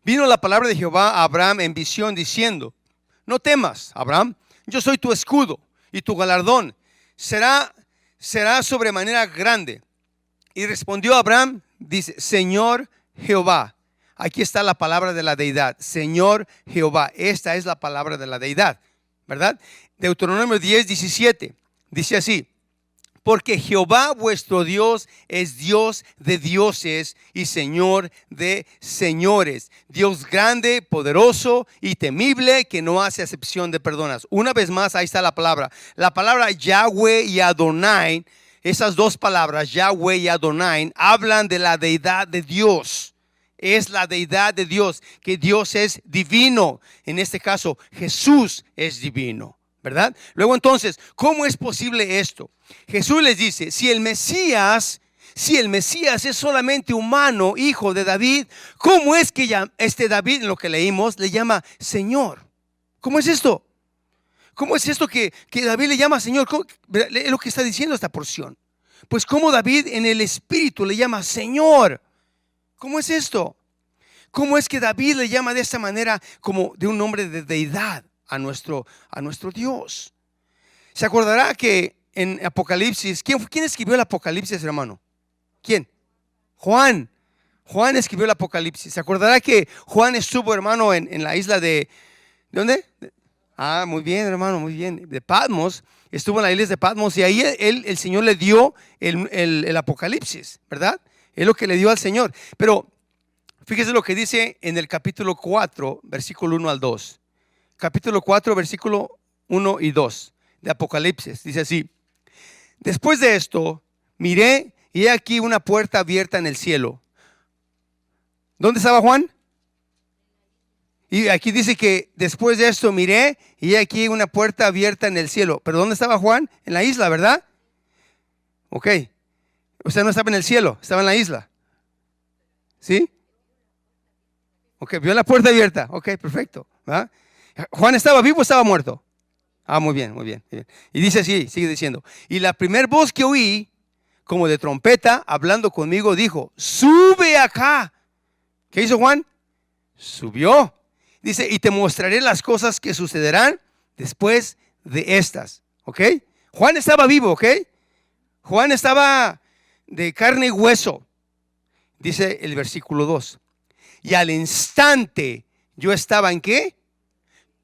vino la palabra de Jehová a Abraham en visión diciendo: no temas, Abraham, yo soy tu escudo y tu galardón será sobremanera grande. Y respondió Abraham, dice: Señor Jehová. Aquí está la palabra de la deidad. Señor Jehová. Esta es la palabra de la deidad, ¿verdad? Deuteronomio 10:17 dice así: porque Jehová vuestro Dios es Dios de dioses y Señor de señores, Dios grande, poderoso y temible, que no hace acepción de personas. Una vez más, ahí está la palabra. La palabra Yahweh y Adonai, esas dos palabras, Yahweh y Adonai, hablan de la deidad de Dios. Es la deidad de Dios, que Dios es divino. En este caso, Jesús es divino, ¿verdad? Luego entonces, ¿cómo es posible esto? Jesús les dice: si el Mesías es solamente humano, hijo de David, ¿cómo es que David, en lo que leímos, le llama Señor? ¿Cómo es esto? ¿Cómo es esto que David le llama Señor? Es lo que está diciendo esta porción. Pues ¿cómo David en el Espíritu le llama Señor? ¿Cómo es esto? ¿Cómo es que David le llama de esta manera, como de un nombre de deidad a nuestro Dios? ¿Se acordará que en Apocalipsis, ¿quién escribió el Apocalipsis, hermano? ¿Quién? Juan. Juan escribió el Apocalipsis. ¿Se acordará que Juan estuvo, hermano, en la isla ¿de dónde? Muy bien, hermano, muy bien. De Patmos. Estuvo en la isla de Patmos y ahí el Señor le dio el Apocalipsis, ¿verdad? Es lo que le dio al Señor. Pero fíjese lo que dice en el capítulo 4, versículo 1 al 2. Capítulo 4, versículo 1 y 2 de Apocalipsis. Dice así: después de esto, miré y he aquí una puerta abierta en el cielo. ¿Dónde estaba Juan? Y aquí dice que después de esto miré y he aquí una puerta abierta en el cielo. ¿Pero dónde estaba Juan? En la isla, ¿verdad? Ok. O sea, no estaba en el cielo, estaba en la isla. ¿Sí? Ok, vio la puerta abierta. Ok, perfecto. ¿Verdad? ¿Juan estaba vivo o estaba muerto? Muy bien, muy bien, muy bien. Y dice así, sigue diciendo: y la primer voz que oí, como de trompeta, hablando conmigo, dijo: sube acá. ¿Qué hizo Juan? Subió. Dice: y te mostraré las cosas que sucederán después de estas. ¿Ok? Juan estaba vivo, ¿ok? Juan estaba de carne y hueso. Dice el versículo 2. Y al instante yo estaba ¿en qué?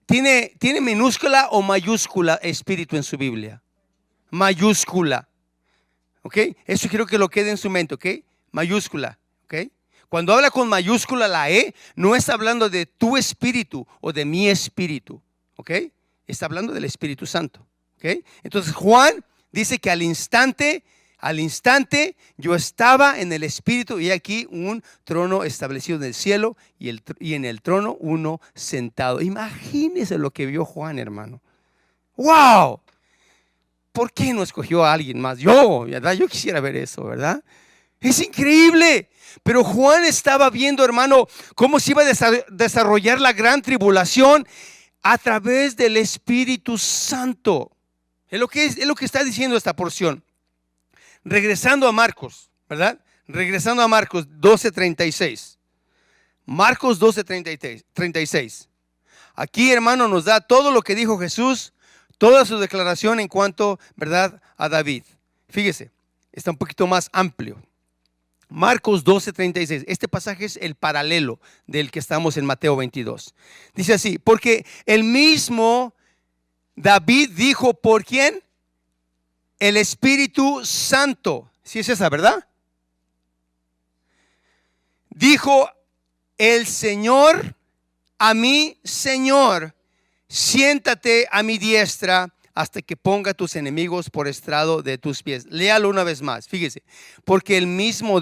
¿Tiene minúscula o mayúscula espíritu en su Biblia? Mayúscula. ¿Ok? Eso quiero que lo quede en su mente, ¿ok? Mayúscula. ¿Ok? Cuando habla con mayúscula la E, no está hablando de tu espíritu o de mi espíritu. ¿Ok? Está hablando del Espíritu Santo. ¿Ok? Entonces Juan dice que al instante yo estaba en el Espíritu y aquí un trono establecido en el cielo y en el trono uno sentado. Imagínese lo que vio Juan, hermano. ¡Wow! ¿Por qué no escogió a alguien más? ¿Verdad? Yo quisiera ver eso, ¿verdad? Es increíble. Pero Juan estaba viendo, hermano, cómo se iba a desarrollar la gran tribulación a través del Espíritu Santo. Es lo que está diciendo esta porción. Regresando a Marcos, ¿verdad? Regresando a Marcos 12:36. Marcos 12:36. Aquí, hermano, nos da todo lo que dijo Jesús, toda su declaración en cuanto, ¿verdad?, a David. Fíjese, está un poquito más amplio. Marcos 12:36. Este pasaje es el paralelo del que estamos en Mateo 22. Dice así: porque el mismo David dijo, ¿por quién? El Espíritu Santo. ¿Sí es esa, verdad? Dijo el Señor a mi Señor: siéntate a mi diestra hasta que ponga tus enemigos por estrado de tus pies. Léalo una vez más. Fíjese, porque el mismo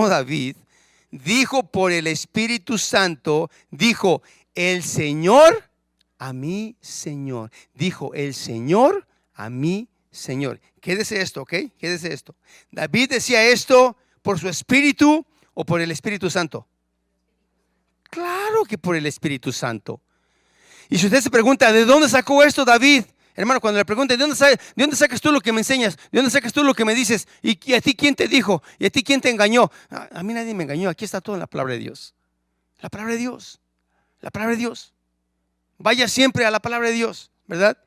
David dijo por el Espíritu Santo, dijo el Señor a mi Señor. Dijo el Señor a mi Señor. Quédese esto, ¿ok? Quédese esto. David decía esto por su Espíritu o por el Espíritu Santo. Claro que por el Espíritu Santo. Y si usted se pregunta, ¿de dónde sacó esto David? Hermano, cuando le pregunten, ¿de dónde sacas tú lo que me enseñas? ¿De dónde sacas tú lo que me dices? ¿Y a ti quién te dijo? ¿Y a ti quién te engañó? A mí nadie me engañó. Aquí está todo en la palabra de Dios. La palabra de Dios. La palabra de Dios. Vaya siempre a la palabra de Dios, ¿verdad?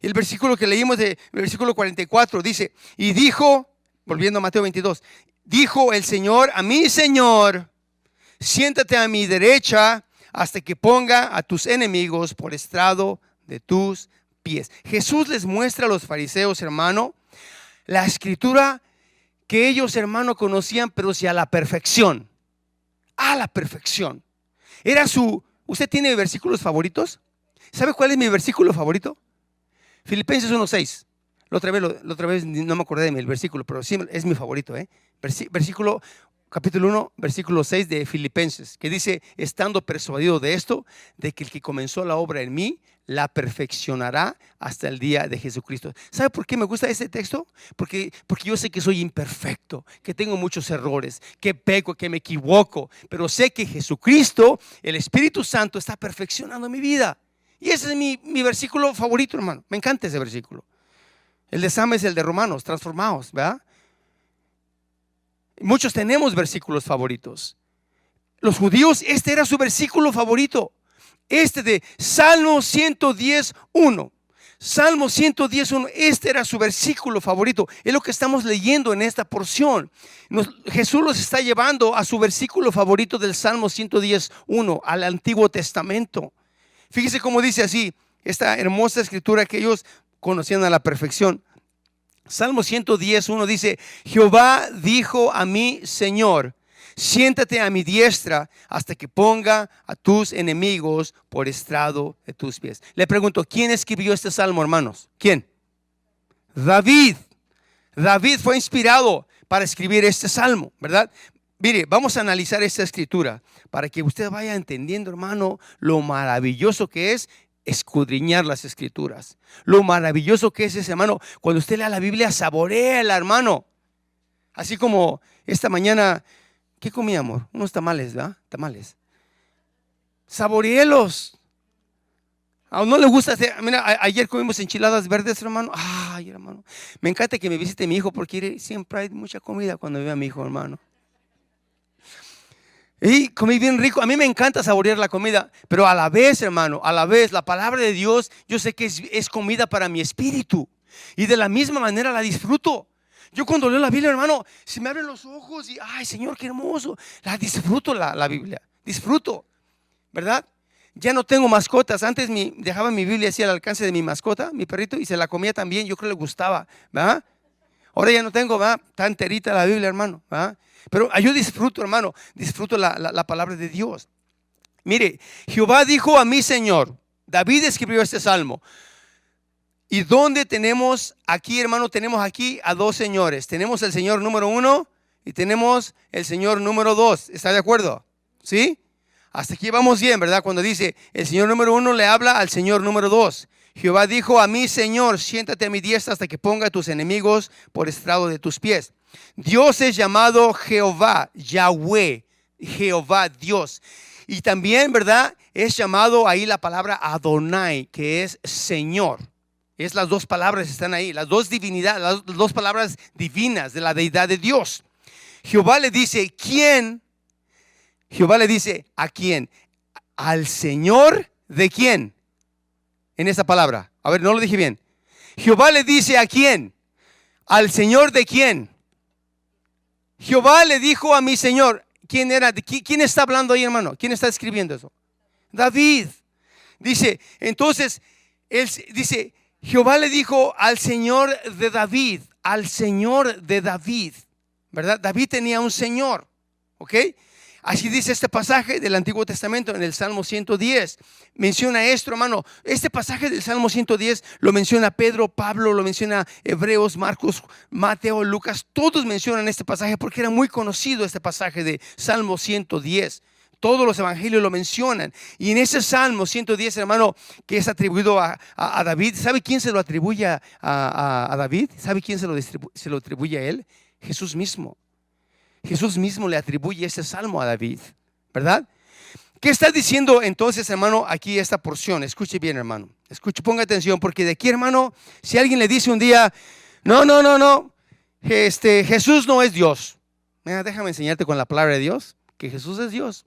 Y el versículo que leímos, el versículo 44, dice, y dijo, volviendo a Mateo 22, dijo el Señor a mi Señor, siéntate a mi derecha hasta que ponga a tus enemigos por estrado de tus pies. Jesús les muestra a los fariseos, hermano, la escritura que ellos, hermano, conocían, pero sí a la perfección. A la perfección. ¿Usted tiene versículos favoritos? ¿Sabe cuál es mi versículo favorito? Filipenses 1:6. La otra vez no me acordé del versículo, pero sí es mi favorito. Capítulo 1, versículo 6 de Filipenses, que dice, estando persuadido de esto, de que el que comenzó la obra en mí, la perfeccionará hasta el día de Jesucristo. ¿Sabe por qué me gusta este texto? Porque yo sé que soy imperfecto, que tengo muchos errores, que peco, que me equivoco, pero sé que Jesucristo, el Espíritu Santo, está perfeccionando mi vida. Y ese es mi versículo favorito, hermano. Me encanta ese versículo. El de Sam es el de Romanos, transformados, ¿verdad? Muchos tenemos versículos favoritos. Los judíos, este era su versículo favorito. Este de Salmo 110:1. Salmo 110:1, este era su versículo favorito. Es lo que estamos leyendo en esta porción. Jesús los está llevando a su versículo favorito del Salmo 110:1, al Antiguo Testamento. Fíjese cómo dice así, esta hermosa escritura que ellos conocían a la perfección. Salmo 110:1 dice, Jehová dijo a mi Señor, siéntate a mi diestra hasta que ponga a tus enemigos por estrado de tus pies. Le pregunto, ¿quién escribió este salmo, hermanos? ¿Quién? David. David fue inspirado para escribir este salmo, ¿verdad? Mire, vamos a analizar esta escritura para que usted vaya entendiendo, hermano, lo maravilloso que es escudriñar las escrituras. Lo maravilloso que es ese, hermano. Cuando usted lea la Biblia, saboréala, hermano. Así como esta mañana, ¿qué comí, amor? Unos tamales, ¿verdad? Tamales. Saboréelos. ¿A uno le gusta hacer? Mira, ayer comimos enchiladas verdes, hermano. Ay, hermano. Me encanta que me visite mi hijo porque siempre hay mucha comida cuando vive a mi hijo, hermano. Y comí bien rico. A mí me encanta saborear la comida, pero a la vez, hermano, a la vez, la palabra de Dios, yo sé que es comida para mi espíritu. Y de la misma manera la disfruto. Yo cuando leo la Biblia, hermano, se me abren los ojos y, ay, Señor, qué hermoso. La disfruto la Biblia. Disfruto, ¿verdad? Ya no tengo mascotas. Antes dejaba mi Biblia así al alcance de mi mascota, mi perrito, y se la comía también. Yo creo que le gustaba, ¿verdad? Ahora ya no tengo, ¿verdad? Está enterita la Biblia, hermano, ¿verdad? Pero yo disfruto, hermano, disfruto la palabra de Dios. Mire, Jehová dijo a mi Señor, David escribió este salmo. ¿Y dónde tenemos aquí, hermano? Tenemos aquí a dos señores. Tenemos el Señor número 1 y tenemos el Señor número 2. ¿Está de acuerdo? ¿Sí? Hasta aquí vamos bien, ¿verdad? Cuando dice el Señor número 1 le habla al Señor número 2. Jehová dijo a mi Señor, siéntate a mi diestra hasta que ponga a tus enemigos por estrado de tus pies. Dios es llamado Jehová, Yahweh, Jehová, Dios. Y también, ¿verdad? Es llamado ahí la palabra Adonai, que es Señor. Es las dos palabras están ahí, las dos divinidades, las dos palabras divinas de la deidad de Dios. Jehová le dice, ¿quién? Jehová le dice, ¿a quién? Al Señor de quién. En esa palabra, a ver, no lo dije bien. Jehová le dice, ¿a quién? Al Señor de quién. Jehová le dijo a mi Señor. ¿Quién era? ¿Quién está hablando ahí, hermano? ¿Quién está escribiendo eso? David. Dice, entonces, él dice, Jehová le dijo al Señor de David, al Señor de David, ¿verdad? David tenía un Señor, ¿ok? Así dice este pasaje del Antiguo Testamento en el Salmo 110. Menciona esto, hermano. Este pasaje del Salmo 110 lo menciona Pedro, Pablo, lo menciona Hebreos, Marcos, Mateo, Lucas. Todos mencionan este pasaje porque era muy conocido este pasaje de Salmo 110. Todos los evangelios lo mencionan. Y en ese Salmo 110, hermano, que es atribuido a David, ¿sabe quién se lo atribuye a David? ¿Sabe quién se lo atribuye a él? Jesús mismo. Jesús mismo le atribuye ese salmo a David, ¿verdad? ¿Qué está diciendo entonces, hermano, aquí esta porción? Escuche bien, hermano. Escuche, ponga atención, porque de aquí, hermano, si alguien le dice un día, no, Jesús no es Dios. Mira, déjame enseñarte con la palabra de Dios que Jesús es Dios.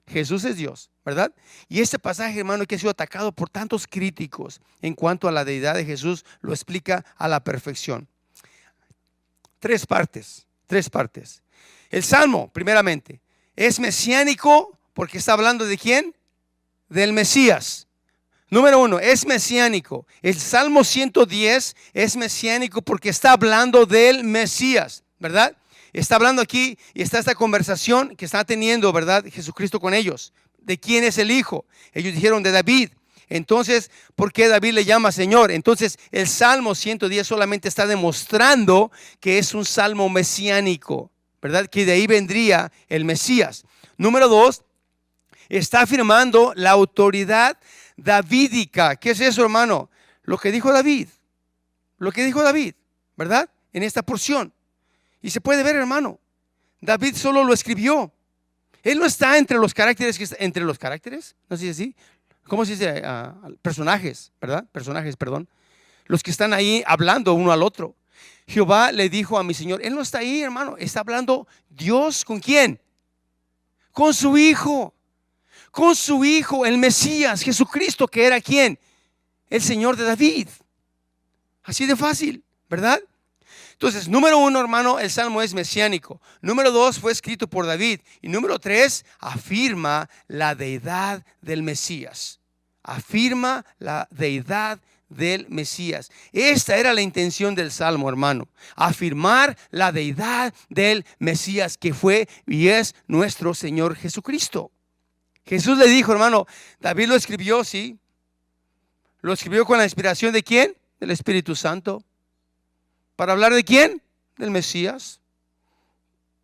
Jesús es Dios, ¿verdad? Y este pasaje, hermano, que ha sido atacado por tantos críticos en cuanto a la deidad de Jesús, lo explica a la perfección. Tres partes. El Salmo, primeramente, es mesiánico porque está hablando ¿de quién? Del Mesías. Número uno, es mesiánico. El Salmo 110 es mesiánico porque está hablando del Mesías, ¿verdad? Está hablando aquí y está esta conversación que está teniendo, ¿verdad? Jesucristo con ellos. ¿De quién es el Hijo? Ellos dijeron de David. Entonces, ¿por qué David le llama Señor? Entonces, el Salmo 110 solamente está demostrando que es un salmo mesiánico, ¿verdad? Que de ahí vendría el Mesías. Número dos, está afirmando la autoridad davídica. ¿Qué es eso, hermano? Lo que dijo David, ¿verdad? En esta porción. Y se puede ver, hermano, David solo lo escribió. Él no está entre los caracteres, no sé si así. ¿Cómo se dice? Personajes, ¿verdad? Perdón. Los que están ahí hablando uno al otro. Jehová le dijo a mi Señor. Él no está ahí, hermano. Está hablando Dios, ¿con quién? Con su Hijo. Con su Hijo, el Mesías, Jesucristo, que era ¿quién? El Señor de David. Así de fácil, ¿verdad? Entonces, número uno, hermano, el Salmo es mesiánico. Número dos, fue escrito por David. Y número tres, afirma la deidad del Mesías. Afirma la deidad del Mesías. Esta era la intención del Salmo, hermano. Afirmar la deidad del Mesías, que fue y es nuestro Señor Jesucristo. Jesús le dijo, hermano, David lo escribió, sí. Lo escribió con la inspiración ¿de quién? Del Espíritu Santo. ¿Para hablar de quién? Del Mesías.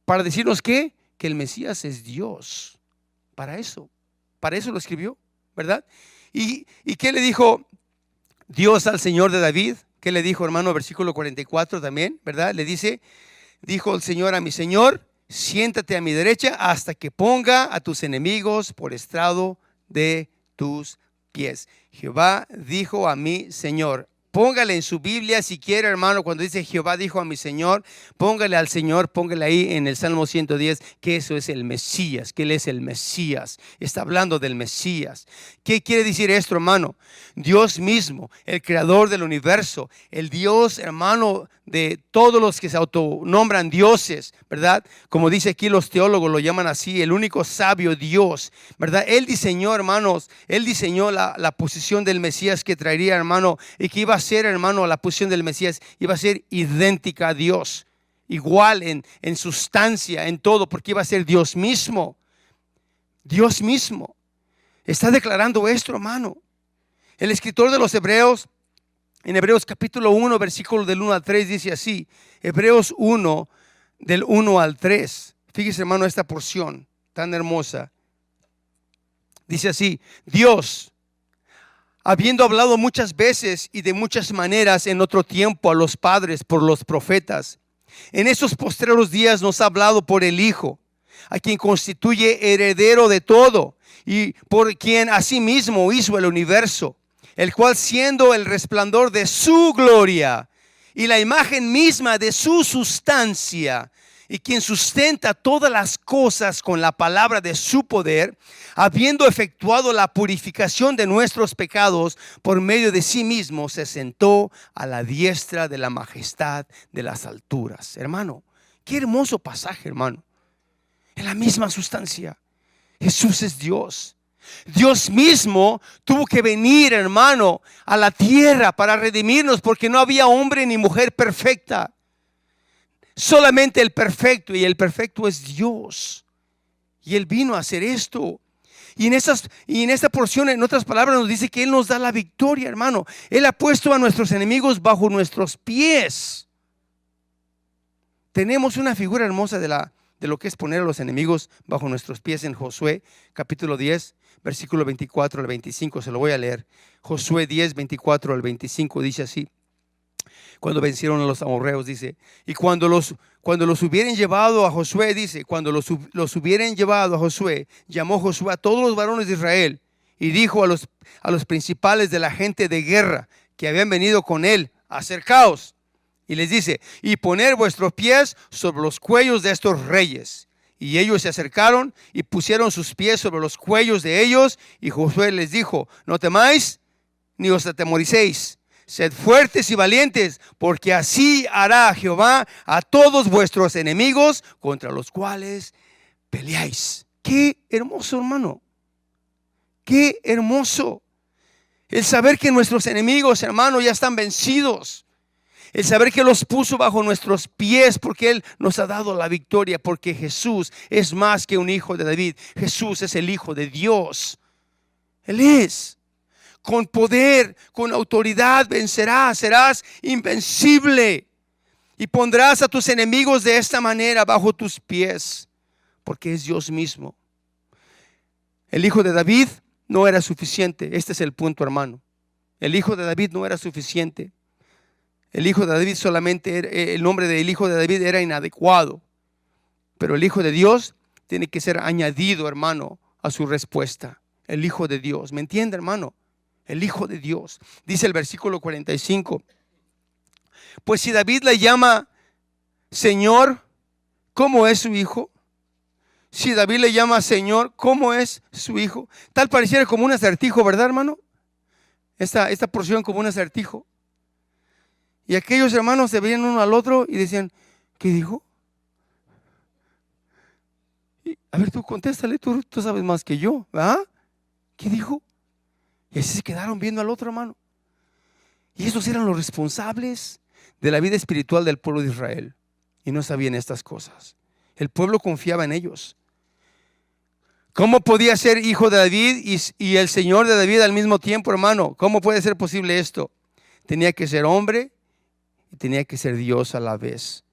¿Para decirnos qué? Que el Mesías es Dios. Para eso lo escribió, ¿verdad? ¿Y qué le dijo Dios al Señor de David? ¿Qué le dijo, hermano? Versículo 44 también, ¿verdad? Le dijo el Señor a mi Señor, siéntate a mi derecha hasta que ponga a tus enemigos por estrado de tus pies. Jehová dijo a mi Señor. Póngale en su Biblia si quiere, hermano, cuando dice Jehová dijo a mi Señor, póngale al Señor, póngale ahí en el Salmo 110 que eso es el Mesías, que Él es el Mesías. Está hablando del Mesías. ¿Qué quiere decir esto, hermano? Dios mismo, el creador del universo, el Dios, hermano, de todos los que se autonombran dioses, ¿verdad? Como dice aquí los teólogos lo llaman así, el único sabio Dios, ¿verdad? Él diseñó, hermanos, Él diseñó la posición del Mesías que traería, hermano, y que iba a ser, hermano, la posición del Mesías iba a ser idéntica a Dios, igual en sustancia, en todo, porque iba a ser Dios mismo. Dios mismo está declarando esto, hermano. El escritor de los Hebreos, en Hebreos capítulo 1, versículo del 1 al 3, dice así. Hebreos 1, del 1 al 3. Fíjese, hermano, esta porción tan hermosa. Dice así: Dios, habiendo hablado muchas veces y de muchas maneras en otro tiempo a los padres por los profetas, en estos postreros días nos ha hablado por el Hijo, a quien constituye heredero de todo y por quien asimismo hizo el universo, el cual siendo el resplandor de su gloria y la imagen misma de su sustancia, y quien sustenta todas las cosas con la palabra de su poder, habiendo efectuado la purificación de nuestros pecados por medio de sí mismo, se sentó a la diestra de la majestad de las alturas. Hermano, qué hermoso pasaje, hermano. En la misma sustancia, Jesús es Dios. Dios mismo tuvo que venir, hermano, a la tierra para redimirnos, porque no había hombre ni mujer perfecta. Solamente el perfecto, y el perfecto es Dios. Y Él vino a hacer esto. Y en esta porción, en otras palabras, nos dice que Él nos da la victoria, hermano. Él ha puesto a nuestros enemigos bajo nuestros pies. Tenemos una figura hermosa de lo que es poner a los enemigos bajo nuestros pies en Josué, capítulo 10, versículo 24 al 25. Se lo voy a leer. Josué 10, 24 al 25 dice así. Cuando vencieron a los amorreos, dice, y cuando los hubieran llevado a Josué, dice, cuando los hubieran llevado a Josué, llamó Josué a todos los varones de Israel y dijo a los principales de la gente de guerra que habían venido con él: acercaos. Y les dice: y poner vuestros pies sobre los cuellos de estos reyes. Y ellos se acercaron y pusieron sus pies sobre los cuellos de ellos. Y Josué les dijo: no temáis ni os atemoricéis. Sed fuertes y valientes, porque así hará Jehová a todos vuestros enemigos contra los cuales peleáis. Qué hermoso, hermano. Qué hermoso. El saber que nuestros enemigos, hermano, ya están vencidos. El saber que los puso bajo nuestros pies, porque Él nos ha dado la victoria, porque Jesús es más que un hijo de David. Jesús es el Hijo de Dios. Él es. Con poder, con autoridad vencerás, serás invencible. Y pondrás a tus enemigos de esta manera bajo tus pies, porque es Dios mismo. El Hijo de David no era suficiente. Este es el punto, hermano. El Hijo de David no era suficiente. El Hijo de David solamente, el nombre del Hijo de David era inadecuado. Pero el Hijo de Dios tiene que ser añadido, hermano, a su respuesta. El Hijo de Dios. ¿Me entiende, hermano? El Hijo de Dios. Dice el versículo 45. Pues si David le llama Señor, ¿cómo es su hijo? Si David le llama Señor, ¿cómo es su hijo? Tal pareciera como un acertijo, ¿verdad, hermano? Esta porción como un acertijo. Y aquellos hermanos se veían uno al otro y decían: ¿qué dijo? A ver, tú contéstale, tú sabes más que yo, ¿verdad? ¿Qué dijo? Y así se quedaron viendo al otro, hermano. Y esos eran los responsables de la vida espiritual del pueblo de Israel. Y no sabían estas cosas. El pueblo confiaba en ellos. ¿Cómo podía ser hijo de David y el Señor de David al mismo tiempo, hermano? ¿Cómo puede ser posible esto? Tenía que ser hombre y tenía que ser Dios a la vez.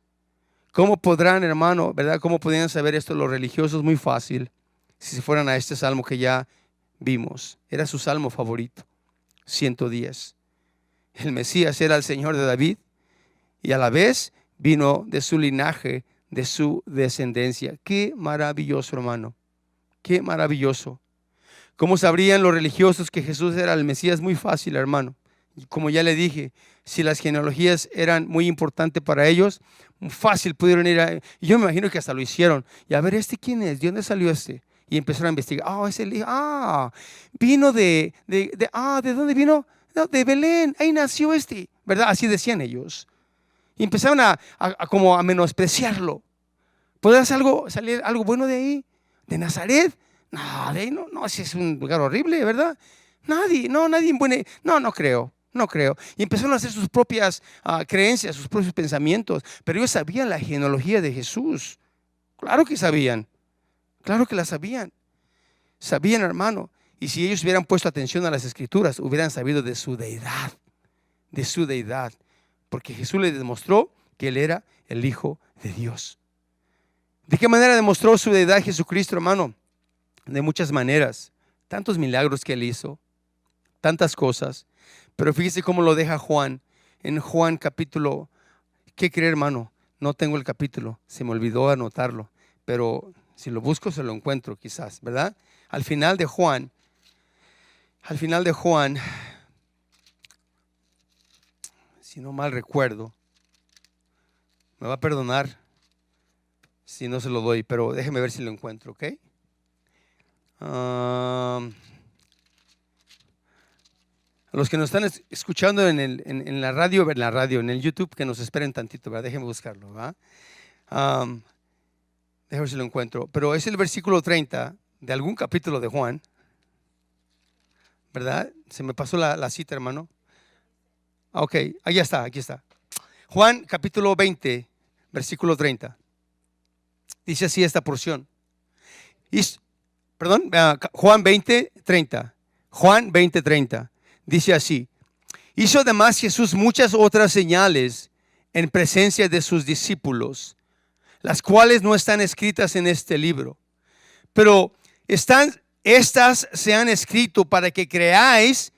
¿Cómo podrán, hermano, verdad? ¿Cómo podrían saber esto los religiosos? Muy fácil. Si se fueran a este salmo que ya vimos. Era su salmo favorito. 110. El Mesías era el Señor de David y a la vez vino de su linaje, de su descendencia. Qué maravilloso, hermano. Qué maravilloso. ¿Cómo sabrían los religiosos que Jesús era el Mesías? Muy fácil, hermano. Como ya le dije, si las genealogías eran muy importantes para ellos, fácil pudieron ir a... Yo me imagino que hasta lo hicieron. Y a ver, ¿este quién es? ¿De dónde salió este? Y empezaron a investigar. Es el hijo. Vino ¿de dónde vino? No, de Belén. Ahí nació este, ¿verdad? Así decían ellos. Y empezaron como a menospreciarlo. ¿Podrá salir algo bueno de ahí? ¿De Nazaret? No, de ahí no, ese es un lugar horrible, ¿verdad? Nadie bueno. No creo. Y empezaron a hacer sus propias creencias, sus propios pensamientos. Pero ellos sabían la genealogía de Jesús. Claro que sabían. Claro que la sabían. Sabían, hermano. Y si ellos hubieran puesto atención a las Escrituras, hubieran sabido de su deidad. De su deidad. Porque Jesús les demostró que Él era el Hijo de Dios. ¿De qué manera demostró su deidad Jesucristo, hermano? De muchas maneras. Tantos milagros que Él hizo. Tantas cosas. Pero fíjese cómo lo deja Juan. En Juan capítulo... ¿Qué cree, hermano? No tengo el capítulo. Se me olvidó anotarlo. Pero si lo busco se lo encuentro quizás, ¿verdad? Al final de Juan, si no mal recuerdo, me va a perdonar si no se lo doy, pero déjeme ver si lo encuentro, ¿ok? Los que nos están escuchando en la radio, en el YouTube, que nos esperen tantito, ¿verdad? Déjenme buscarlo, ¿verdad? Déjame ver si lo encuentro. Pero es el versículo 30 de algún capítulo de Juan, ¿verdad? Se me pasó la cita, hermano. Ok, aquí está. Juan capítulo 20, versículo 30. Dice así esta porción. Juan 20, 30. Juan 20, 30. Dice así: hizo además Jesús muchas otras señales en presencia de sus discípulos, las cuales no están escritas en este libro, pero estas se han escrito para que creáis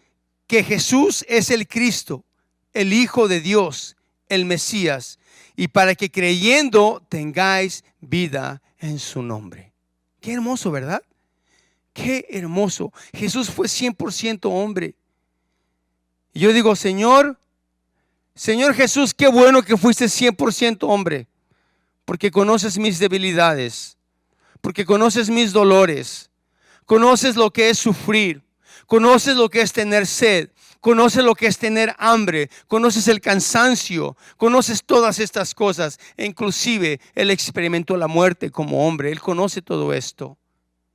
que Jesús es el Cristo, el Hijo de Dios, el Mesías, y para que creyendo tengáis vida en su nombre. Qué hermoso, ¿verdad? Qué hermoso. Jesús fue 100% hombre. Y yo digo, Señor Jesús, qué bueno que fuiste 100% hombre, porque conoces mis debilidades, porque conoces mis dolores, conoces lo que es sufrir, conoces lo que es tener sed, conoces lo que es tener hambre, conoces el cansancio, conoces todas estas cosas. E inclusive Él experimentó la muerte como hombre. Él conoce todo esto.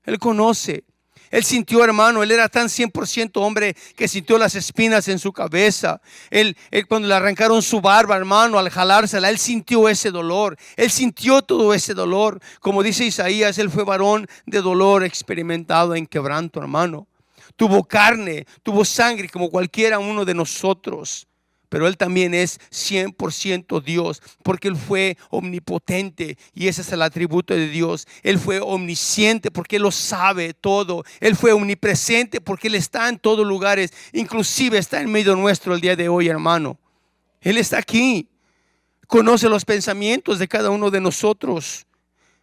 Él conoce. Él sintió, hermano, Él era tan 100% hombre que sintió las espinas en su cabeza. Él cuando le arrancaron su barba, hermano, al jalársela, Él sintió ese dolor. Él sintió todo ese dolor. Como dice Isaías, Él fue varón de dolor, experimentado en quebranto, hermano. Tuvo carne, tuvo sangre como cualquiera uno de nosotros. Pero Él también es 100% Dios, porque Él fue omnipotente y ese es el atributo de Dios. Él fue omnisciente porque Él lo sabe todo. Él fue omnipresente porque Él está en todos lugares, inclusive está en medio nuestro el día de hoy, hermano. Él está aquí, conoce los pensamientos de cada uno de nosotros,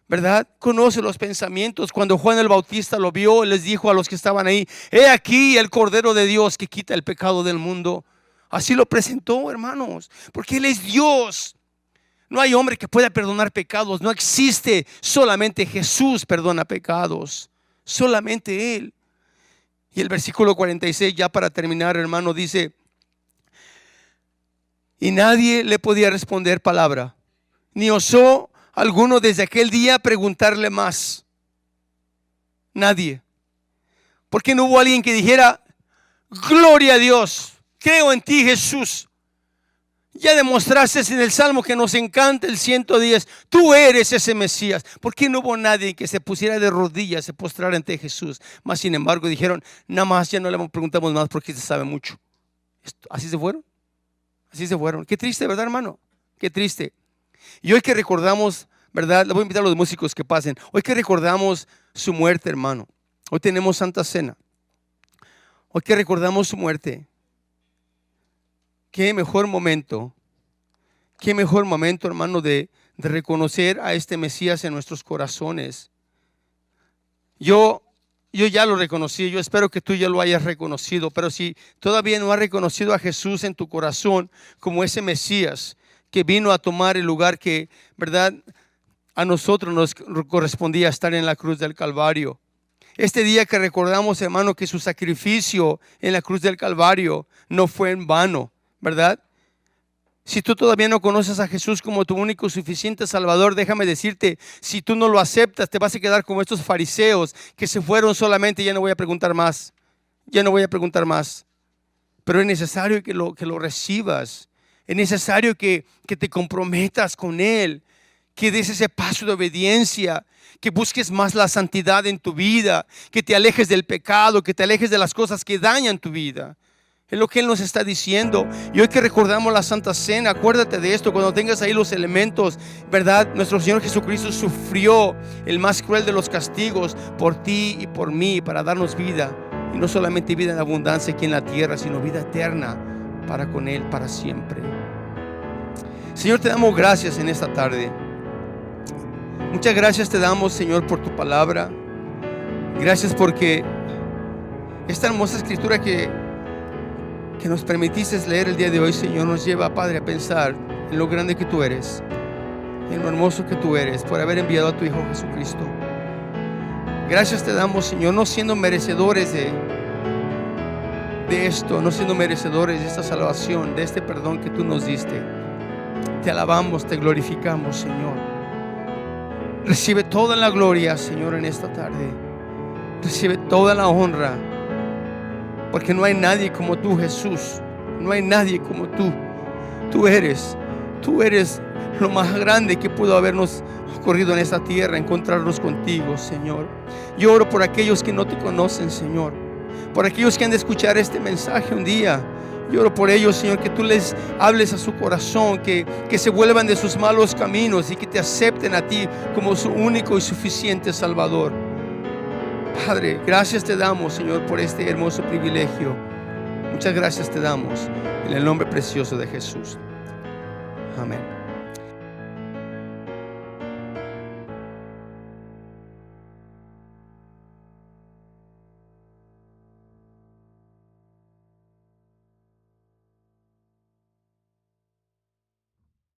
¿verdad? Conoce los pensamientos. Cuando Juan el Bautista lo vio, les dijo a los que estaban ahí: he aquí el Cordero de Dios que quita el pecado del mundo. Así lo presentó, hermanos, porque Él es Dios. No hay hombre que pueda perdonar pecados. No existe. Solamente Jesús perdona pecados. Solamente Él. Y el versículo 46, ya para terminar, hermano, dice: y nadie le podía responder palabra, ni osó alguno desde aquel día preguntarle más. Nadie. Porque no hubo alguien que dijera: gloria a Dios, creo en ti, Jesús. Ya demostraste en el Salmo que nos encanta, el 110. Tú eres ese Mesías. ¿Por qué no hubo nadie que se pusiera de rodillas, se postrara ante Jesús? Más sin embargo dijeron: nada más, ya no le preguntamos más porque se sabe mucho. Así se fueron. Así se fueron. Qué triste, ¿verdad, hermano? Qué triste. Y hoy que recordamos, ¿verdad? Le voy a invitar a los músicos que pasen. Hoy que recordamos su muerte, hermano. Hoy tenemos Santa Cena. Hoy que recordamos su muerte. Qué mejor momento, hermano, de reconocer a este Mesías en nuestros corazones. Yo ya lo reconocí, yo espero que tú ya lo hayas reconocido, pero si todavía no has reconocido a Jesús en tu corazón como ese Mesías que vino a tomar el lugar que, ¿verdad?, a nosotros nos correspondía estar en la cruz del Calvario. Este día que recordamos, hermano, que su sacrificio en la cruz del Calvario no fue en vano, ¿verdad? Si tú todavía no conoces a Jesús como tu único y suficiente Salvador, déjame decirte, si tú no lo aceptas, te vas a quedar como estos fariseos que se fueron solamente. Ya no voy a preguntar más, pero es necesario que lo recibas. Es necesario que te comprometas con Él, que des ese paso de obediencia, que busques más la santidad en tu vida, que te alejes del pecado, que te alejes de las cosas que dañan tu vida. Es lo que Él nos está diciendo. Y hoy que recordamos la Santa Cena, acuérdate de esto. Cuando tengas ahí los elementos, ¿verdad? Nuestro Señor Jesucristo sufrió el más cruel de los castigos por ti y por mí, para darnos vida. Y no solamente vida en abundancia aquí en la tierra, sino vida eterna para con Él para siempre. Señor, te damos gracias en esta tarde. Muchas gracias te damos, Señor, por tu palabra. Gracias porque esta hermosa escritura que nos permitiste leer el día de hoy, Señor, nos lleva, Padre, a pensar en lo grande que tú eres, en lo hermoso que tú eres, por haber enviado a tu Hijo Jesucristo. Gracias te damos, Señor, no siendo merecedores de esto, no siendo merecedores de esta salvación, de este perdón que tú nos diste. Te alabamos, te glorificamos, Señor. Recibe toda la gloria, Señor, en esta tarde. Recibe toda la honra. Porque no hay nadie como tú, Jesús. No hay nadie como tú. Tú eres lo más grande que pudo habernos ocurrido en esta tierra, encontrarnos contigo, Señor. Yo oro por aquellos que no te conocen, Señor. Por aquellos que han de escuchar este mensaje un día. Yo oro por ellos, Señor, que tú les hables a su corazón, que se vuelvan de sus malos caminos y que te acepten a ti como su único y suficiente Salvador. Padre, gracias te damos, Señor, por este hermoso privilegio. Muchas gracias te damos en el nombre precioso de Jesús. Amén.